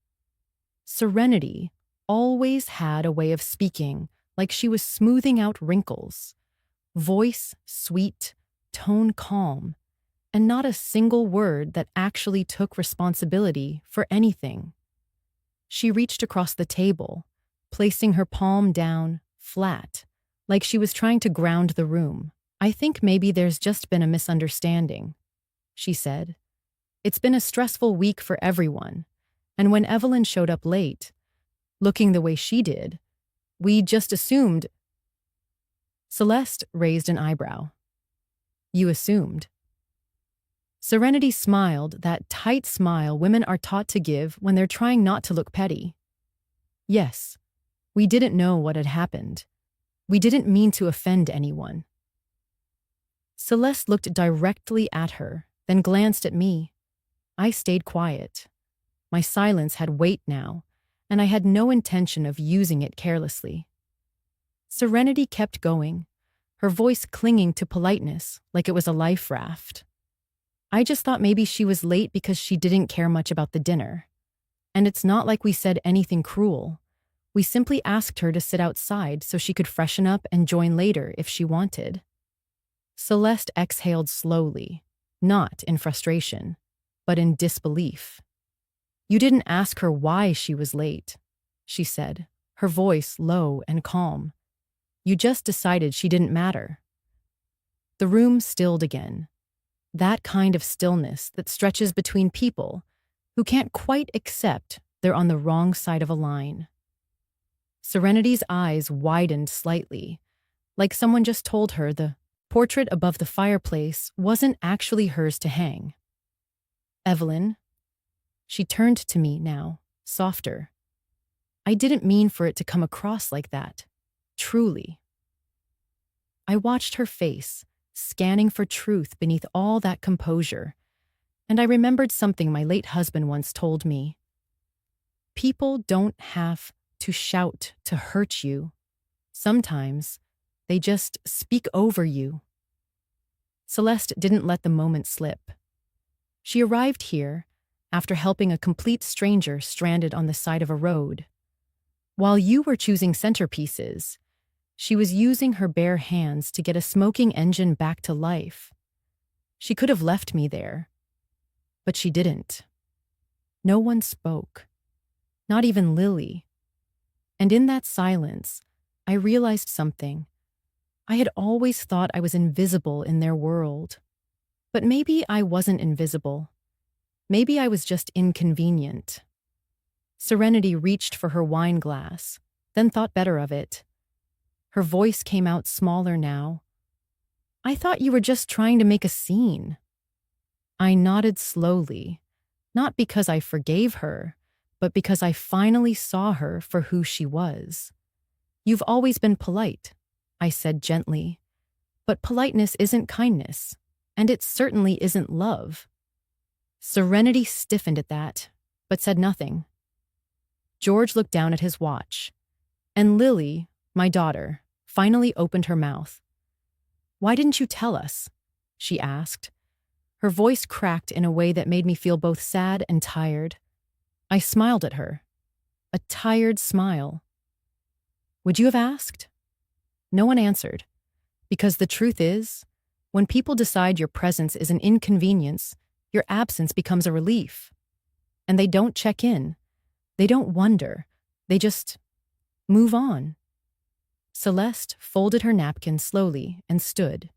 Serenity always had a way of speaking, like she was smoothing out wrinkles. Voice sweet, tone calm, and not a single word that actually took responsibility for anything. She reached across the table, placing her palm down, flat, like she was trying to ground the room. "I think maybe there's just been a misunderstanding," she said. "It's been a stressful week for everyone, and when Evelyn showed up late, looking the way she did, we just assumed—" Celeste raised an eyebrow. "You assumed?" Serenity smiled, that tight smile women are taught to give when they're trying not to look petty. "Yes, we didn't know what had happened. We didn't mean to offend anyone." Celeste looked directly at her, then glanced at me. I stayed quiet. My silence had weight now, and I had no intention of using it carelessly. Serenity kept going, her voice clinging to politeness like it was a life raft. "I just thought maybe she was late because she didn't care much about the dinner. And it's not like we said anything cruel. We simply asked her to sit outside so she could freshen up and join later if she wanted." Celeste exhaled slowly, not in frustration, but in disbelief. "You didn't ask her why she was late," she said, her voice low and calm. "You just decided she didn't matter." The room stilled again. That kind of stillness that stretches between people who can't quite accept they're on the wrong side of a line. Serenity's eyes widened slightly, like someone just told her the portrait above the fireplace wasn't actually hers to hang. "Evelyn," she turned to me now, softer. "I didn't mean for it to come across like that, truly." I watched her face, scanning for truth beneath all that composure, and I remembered something my late husband once told me. People don't have to shout to hurt you. Sometimes they just speak over you. Celeste didn't let the moment slip. She arrived here after helping a complete stranger stranded on the side of a road. While you were choosing centerpieces, she was using her bare hands to get a smoking engine back to life. She could have left me there, but she didn't. No one spoke, not even Lily. And in that silence, I realized something. I had always thought I was invisible in their world. But maybe I wasn't invisible. Maybe I was just inconvenient. Serenity reached for her wine glass, then thought better of it. Her voice came out smaller now. "I thought you were just trying to make a scene." I nodded slowly, Not because I forgave her, but because I finally saw her for who she was. You've always been polite, I said gently, but politeness isn't kindness, and it certainly isn't love. Serenity stiffened at that, but said nothing. George looked down at his watch, and Lily, my daughter, finally opened her mouth. "Why didn't you tell us?" she asked. Her voice cracked in a way that made me feel both sad and tired. I smiled at her, a tired smile. "Would you have asked?" No one answered, because the truth is, when people decide your presence is an inconvenience, your absence becomes a relief. And they don't check in. They don't wonder. They just move on. Celeste folded her napkin slowly and stood.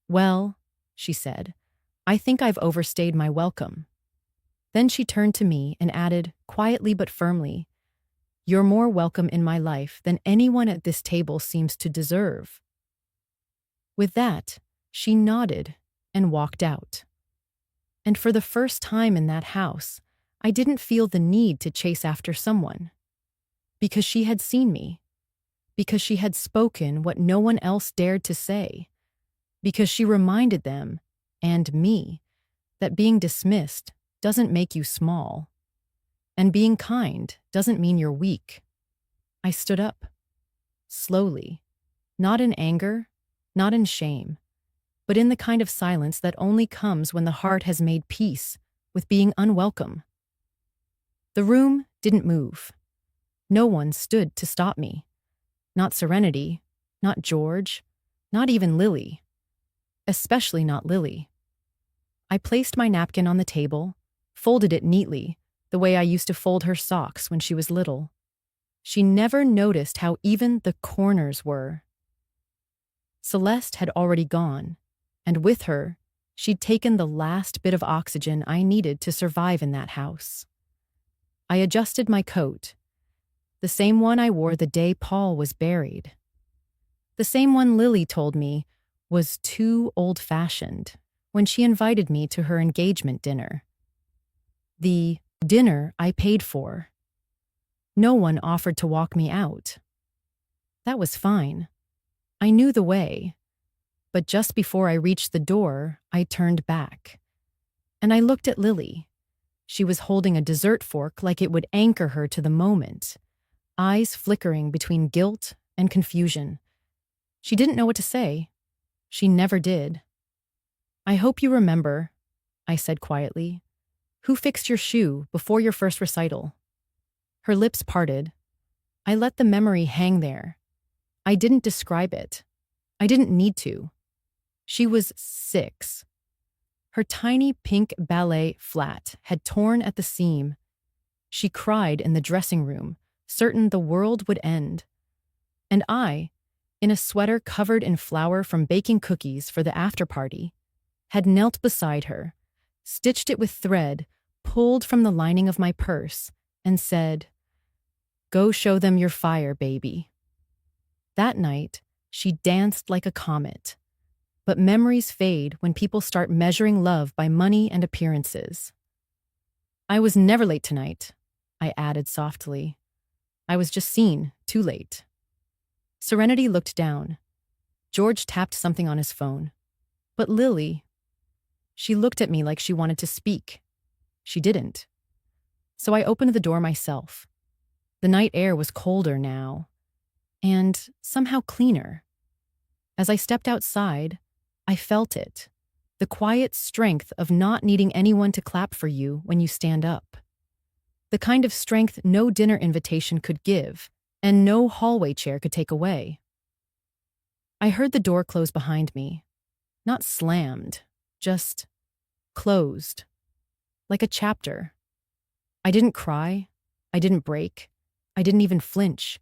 "Well," she said, "I think I've overstayed my welcome." Then she turned to me and added, quietly but firmly, "You're more welcome in my life than anyone at this table seems to deserve." With that, she nodded and walked out. And for the first time in that house, I didn't feel the need to chase after someone. Because she had seen me. Because she had spoken what no one else dared to say. Because she reminded them, and me, that being dismissed doesn't make you small. And being kind doesn't mean you're weak. I stood up. Slowly. Not in anger, not in shame, but in the kind of silence that only comes when the heart has made peace with being unwelcome. The room didn't move. No one stood to stop me. Not Serenity, not George, not even Lily. Especially not Lily. I placed my napkin on the table, folded it neatly, the way I used to fold her socks when she was little. She never noticed how even the corners were. Celeste had already gone, and with her, she'd taken the last bit of oxygen I needed to survive in that house. I adjusted my coat, the same one I wore the day Paul was buried. The same one Lily told me was too old-fashioned when she invited me to her engagement dinner. The dinner I paid for. No one offered to walk me out. That was fine. I knew the way. But just before I reached the door, I turned back. And I looked at Lily. She was holding a dessert fork like it would anchor her to the moment, eyes flickering between guilt and confusion. She didn't know what to say. She never did. "I hope you remember," I said quietly, "who fixed your shoe before your first recital." Her lips parted. I let the memory hang there. I didn't describe it. I didn't need to. She was 6. Her tiny pink ballet flat had torn at the seam. She cried in the dressing room, certain the world would end. And I, in a sweater covered in flour from baking cookies for the after-party, had knelt beside her, stitched it with thread pulled from the lining of my purse, and said, "Go show them your fire, baby." That night, she danced like a comet. But memories fade when people start measuring love by money and appearances. "I was never late tonight," I added softly. "I was just seen, too late." Serenity looked down. George tapped something on his phone. But Lily, she looked at me like she wanted to speak. She didn't. So I opened the door myself. The night air was colder now, and somehow cleaner. As I stepped outside, I felt it, the quiet strength of not needing anyone to clap for you when you stand up. The kind of strength no dinner invitation could give, and no hallway chair could take away. I heard the door close behind me. Not slammed, just closed. Like a chapter. I didn't cry. I didn't break. I didn't even flinch.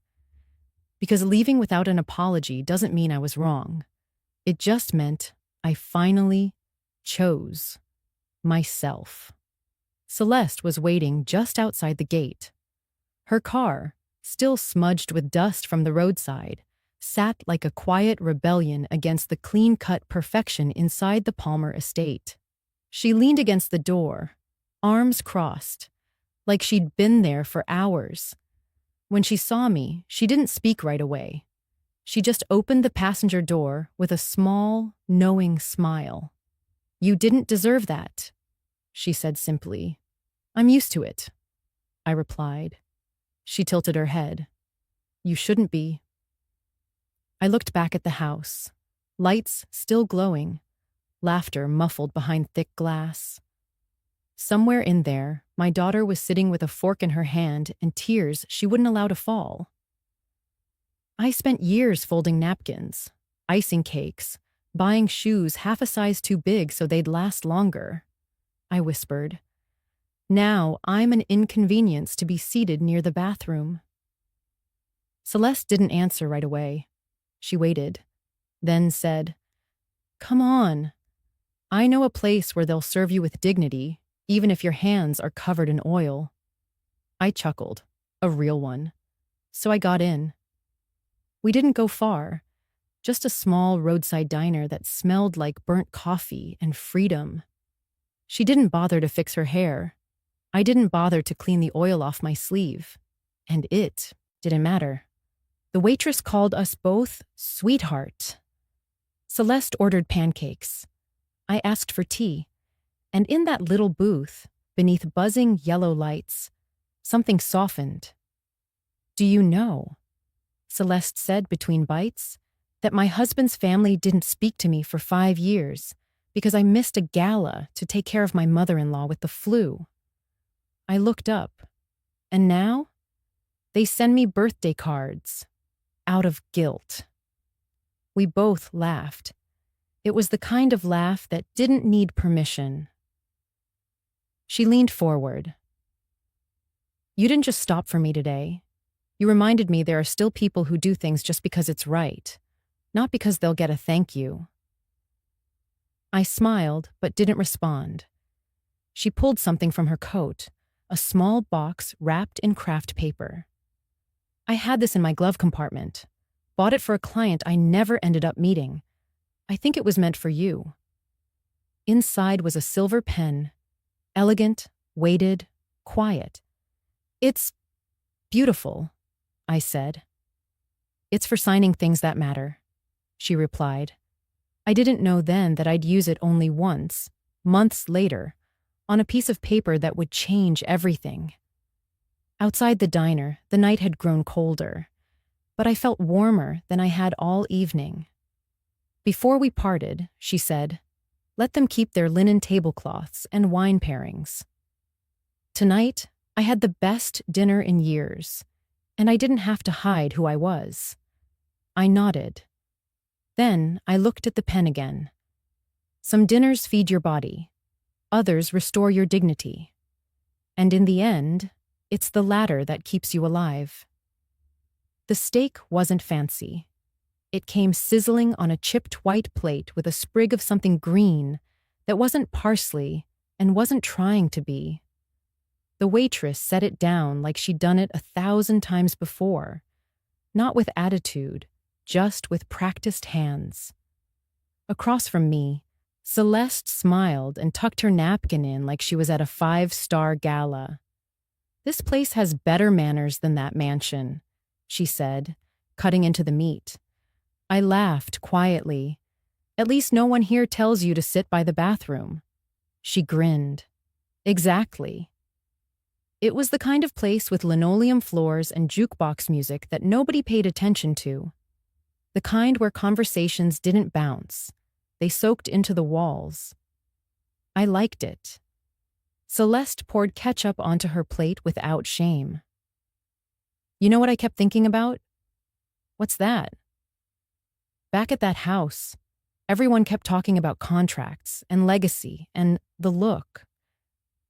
Because leaving without an apology doesn't mean I was wrong. It just meant I finally chose myself. Celeste was waiting just outside the gate. Her car, still smudged with dust from the roadside, sat like a quiet rebellion against the clean-cut perfection inside the Palmer estate. She leaned against the door, arms crossed, like she'd been there for hours. When she saw me, she didn't speak right away. She just opened the passenger door with a small, knowing smile. "You didn't deserve that," she said simply. "I'm used to it," I replied. She tilted her head. "You shouldn't be." I looked back at the house, lights still glowing, laughter muffled behind thick glass. Somewhere in there, my daughter was sitting with a fork in her hand and tears she wouldn't allow to fall. I spent years folding napkins, icing cakes, buying shoes half a size too big so they'd last longer, I whispered. Now I'm an inconvenience to be seated near the bathroom. Celeste didn't answer right away. She waited, then said, "Come on. I know a place where they'll serve you with dignity, even if your hands are covered in oil." I chuckled, a real one. So I got in. We didn't go far, just a small roadside diner that smelled like burnt coffee and freedom. She didn't bother to fix her hair. I didn't bother to clean the oil off my sleeve. And it didn't matter. The waitress called us both sweetheart. Celeste ordered pancakes. I asked for tea. And in that little booth, beneath buzzing yellow lights, something softened. "Do you know," Celeste said between bites, "that my husband's family didn't speak to me for 5 years because I missed a gala to take care of my mother-in-law with the flu?" I looked up, and now they send me birthday cards out of guilt. We both laughed. It was the kind of laugh that didn't need permission. She leaned forward. "You didn't just stop for me today. You reminded me there are still people who do things just because it's right, not because they'll get a thank you." I smiled, but didn't respond. She pulled something from her coat, a small box wrapped in craft paper. "I had this in my glove compartment. Bought it for a client I never ended up meeting. I think it was meant for you." Inside was a silver pen, elegant, weighted, quiet. "It's beautiful," I said. "It's for signing things that matter," she replied. I didn't know then that I'd use it only once, months later, on a piece of paper that would change everything. Outside the diner, the night had grown colder, but I felt warmer than I had all evening. Before we parted, she said, "Let them keep their linen tablecloths and wine pairings." Tonight, I had the best dinner in years, and I didn't have to hide who I was. I nodded. Then I looked at the pen again. Some dinners feed your body. Others restore your dignity. And in the end, it's the latter that keeps you alive. The steak wasn't fancy. It came sizzling on a chipped white plate with a sprig of something green that wasn't parsley and wasn't trying to be. The waitress set it down like she'd done it 1,000 times before, not with attitude, just with practiced hands. Across from me, Celeste smiled and tucked her napkin in like she was at a 5-star gala. "This place has better manners than that mansion," she said, cutting into the meat. I laughed quietly. "At least no one here tells you to sit by the bathroom." She grinned. "Exactly." It was the kind of place with linoleum floors and jukebox music that nobody paid attention to. The kind where conversations didn't bounce. They soaked into the walls. I liked it. Celeste poured ketchup onto her plate without shame. "You know what I kept thinking about?" "What's that?" "Back at that house, everyone kept talking about contracts and legacy and the look.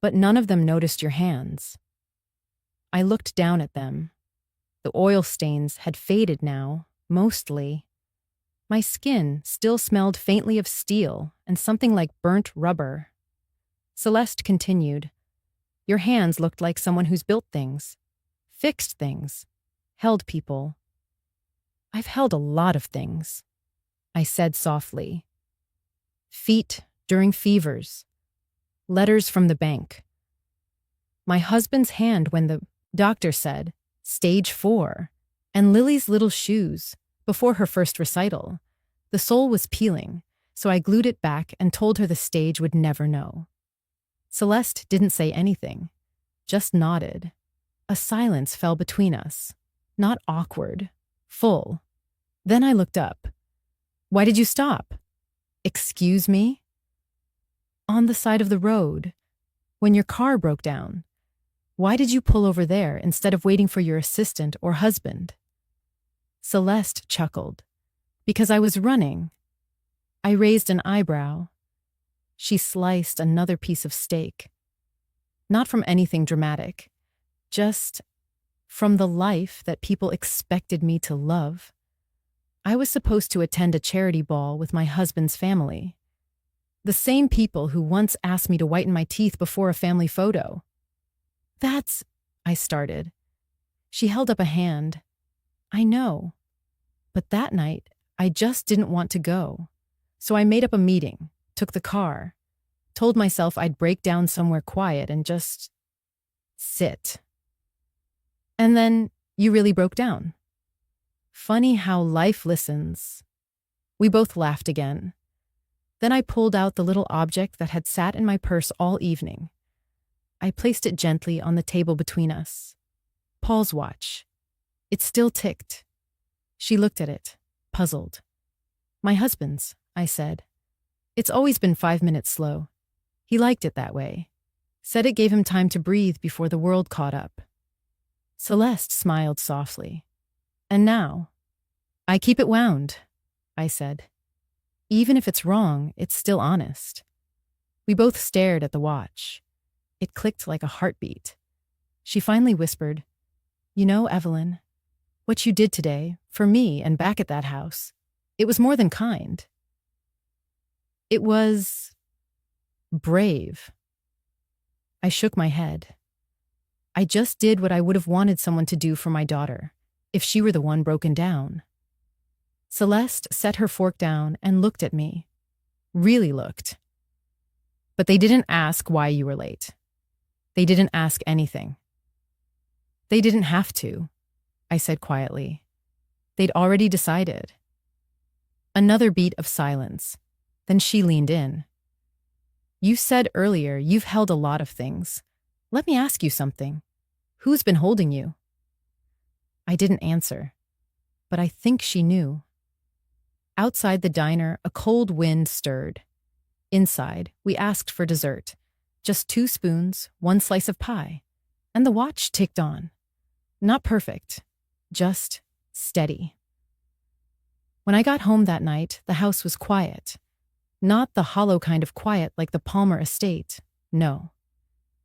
But none of them noticed your hands." I looked down at them. The oil stains had faded now, mostly. My skin still smelled faintly of steel and something like burnt rubber. Celeste continued, "Your hands looked like someone who's built things, fixed things, held people." "I've held a lot of things," I said softly. "Feet during fevers, letters from the bank, my husband's hand when the doctor said, stage 4, and Lily's little shoes before her first recital. The soul was peeling, so I glued it back and told her the stage would never know. Celeste didn't say anything, just nodded. A silence fell between us, not awkward, full. Then I looked up. Why did you stop? Excuse me? On the side of the road, when your car broke down. Why did you pull over there instead of waiting for your assistant or husband? Celeste chuckled. Because I was running. I raised an eyebrow. She sliced another piece of steak. Not from anything dramatic, just from the life that people expected me to love. I was supposed to attend a charity ball with my husband's family. The same people who once asked me to whiten my teeth before a family photo. That's, I started. She held up a hand. I know. But that night, I just didn't want to go. So I made up a meeting, took the car, told myself I'd break down somewhere quiet and just sit. And then you really broke down. Funny how life listens. We both laughed again. Then I pulled out the little object that had sat in my purse all evening. I placed it gently on the table between us. Paul's watch. It still ticked. She looked at it, puzzled. My husband's, I said. It's always been 5 minutes slow. He liked it that way. Said it gave him time to breathe before the world caught up. Celeste smiled softly. And now? I keep it wound, I said. Even if it's wrong, it's still honest. We both stared at the watch. It clicked like a heartbeat. She finally whispered, You know, Evelyn, what you did today, for me and back at that house, it was more than kind. It was brave. I shook my head. I just did what I would have wanted someone to do for my daughter, if she were the one broken down. Celeste set her fork down and looked at me. Really looked. But they didn't ask why you were late. They didn't ask anything. They didn't have to, I said quietly. They'd already decided. Another beat of silence. Then she leaned in. You said earlier you've held a lot of things. Let me ask you something. Who's been holding you? I didn't answer, but I think she knew. Outside the diner, a cold wind stirred. Inside, we asked for dessert. Just 2 spoons, 1 slice of pie. And the watch ticked on. Not perfect, just steady. When I got home that night, the house was quiet. Not the hollow kind of quiet like the Palmer estate, no.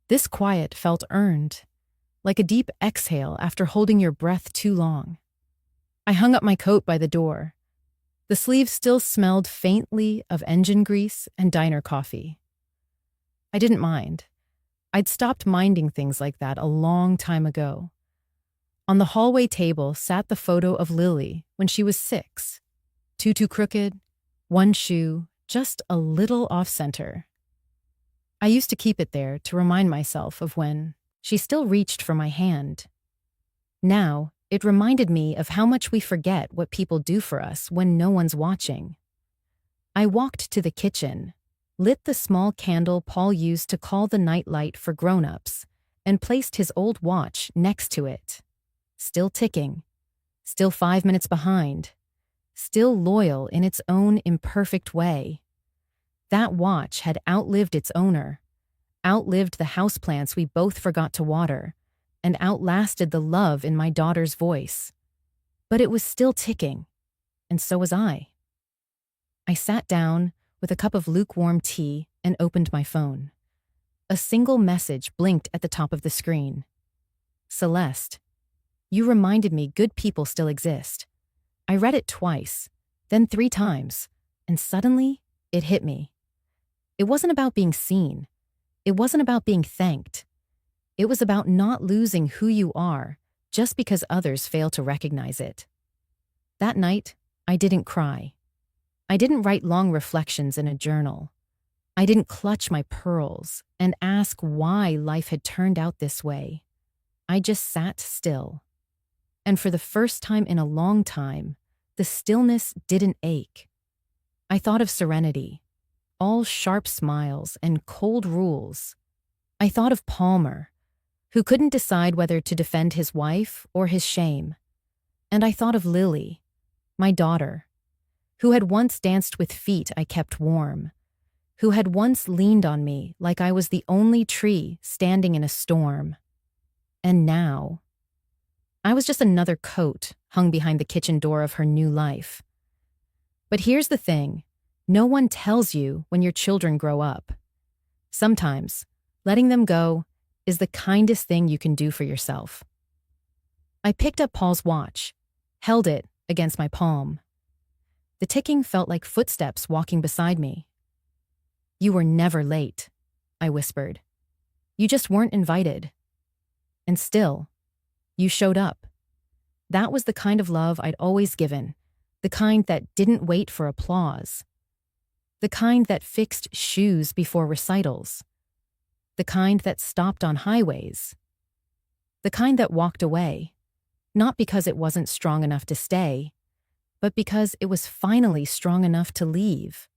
This quiet felt earned, like a deep exhale after holding your breath too long. I hung up my coat by the door. The sleeves still smelled faintly of engine grease and diner coffee. I didn't mind. I'd stopped minding things like that a long time ago. On the hallway table sat the photo of Lily when she was 6. Tutu crooked, 1 shoe, just a little off-center. I used to keep it there to remind myself of when she still reached for my hand. Now, it reminded me of how much we forget what people do for us when no one's watching. I walked to the kitchen, lit the small candle Paul used to call the night light for grown-ups, and placed his old watch next to it. Still ticking, still 5 minutes behind, still loyal in its own imperfect way. That watch had outlived its owner, outlived the houseplants we both forgot to water, and outlasted the love in my daughter's voice. But it was still ticking, and so was I. I sat down with a cup of lukewarm tea and opened my phone. A single message blinked at the top of the screen. Celeste, you reminded me good people still exist. I read it twice, then 3 times, and suddenly it hit me. It wasn't about being seen. It wasn't about being thanked. It was about not losing who you are just because others fail to recognize it. That night, I didn't cry. I didn't write long reflections in a journal. I didn't clutch my pearls and ask why life had turned out this way. I just sat still. And for the first time in a long time, the stillness didn't ache. I thought of serenity, all sharp smiles and cold rules. I thought of Palmer, who couldn't decide whether to defend his wife or his shame. And I thought of Lily, my daughter, who had once danced with feet I kept warm, who had once leaned on me like I was the only tree standing in a storm. And now, I was just another coat hung behind the kitchen door of her new life. But here's the thing, no one tells you when your children grow up. Sometimes, letting them go is the kindest thing you can do for yourself. I picked up Paul's watch, held it against my palm. The ticking felt like footsteps walking beside me. "You were never late," I whispered. "You just weren't invited." And still, you showed up. That was the kind of love I'd always given, the kind that didn't wait for applause, the kind that fixed shoes before recitals, the kind that stopped on highways, the kind that walked away, not because it wasn't strong enough to stay, but because it was finally strong enough to leave.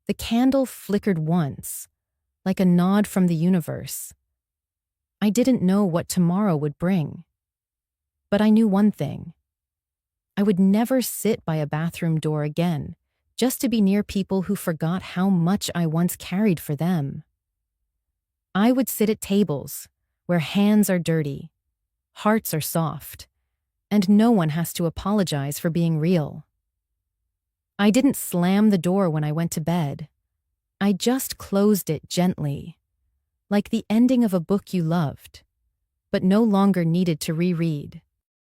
The candle flickered once, like a nod from the universe. I didn't know what tomorrow would bring. But I knew one thing. I would never sit by a bathroom door again, just to be near people who forgot how much I once carried for them. I would sit at tables where hands are dirty, hearts are soft, and no one has to apologize for being real. I didn't slam the door when I went to bed. I just closed it gently, like the ending of a book you loved, but no longer needed to reread.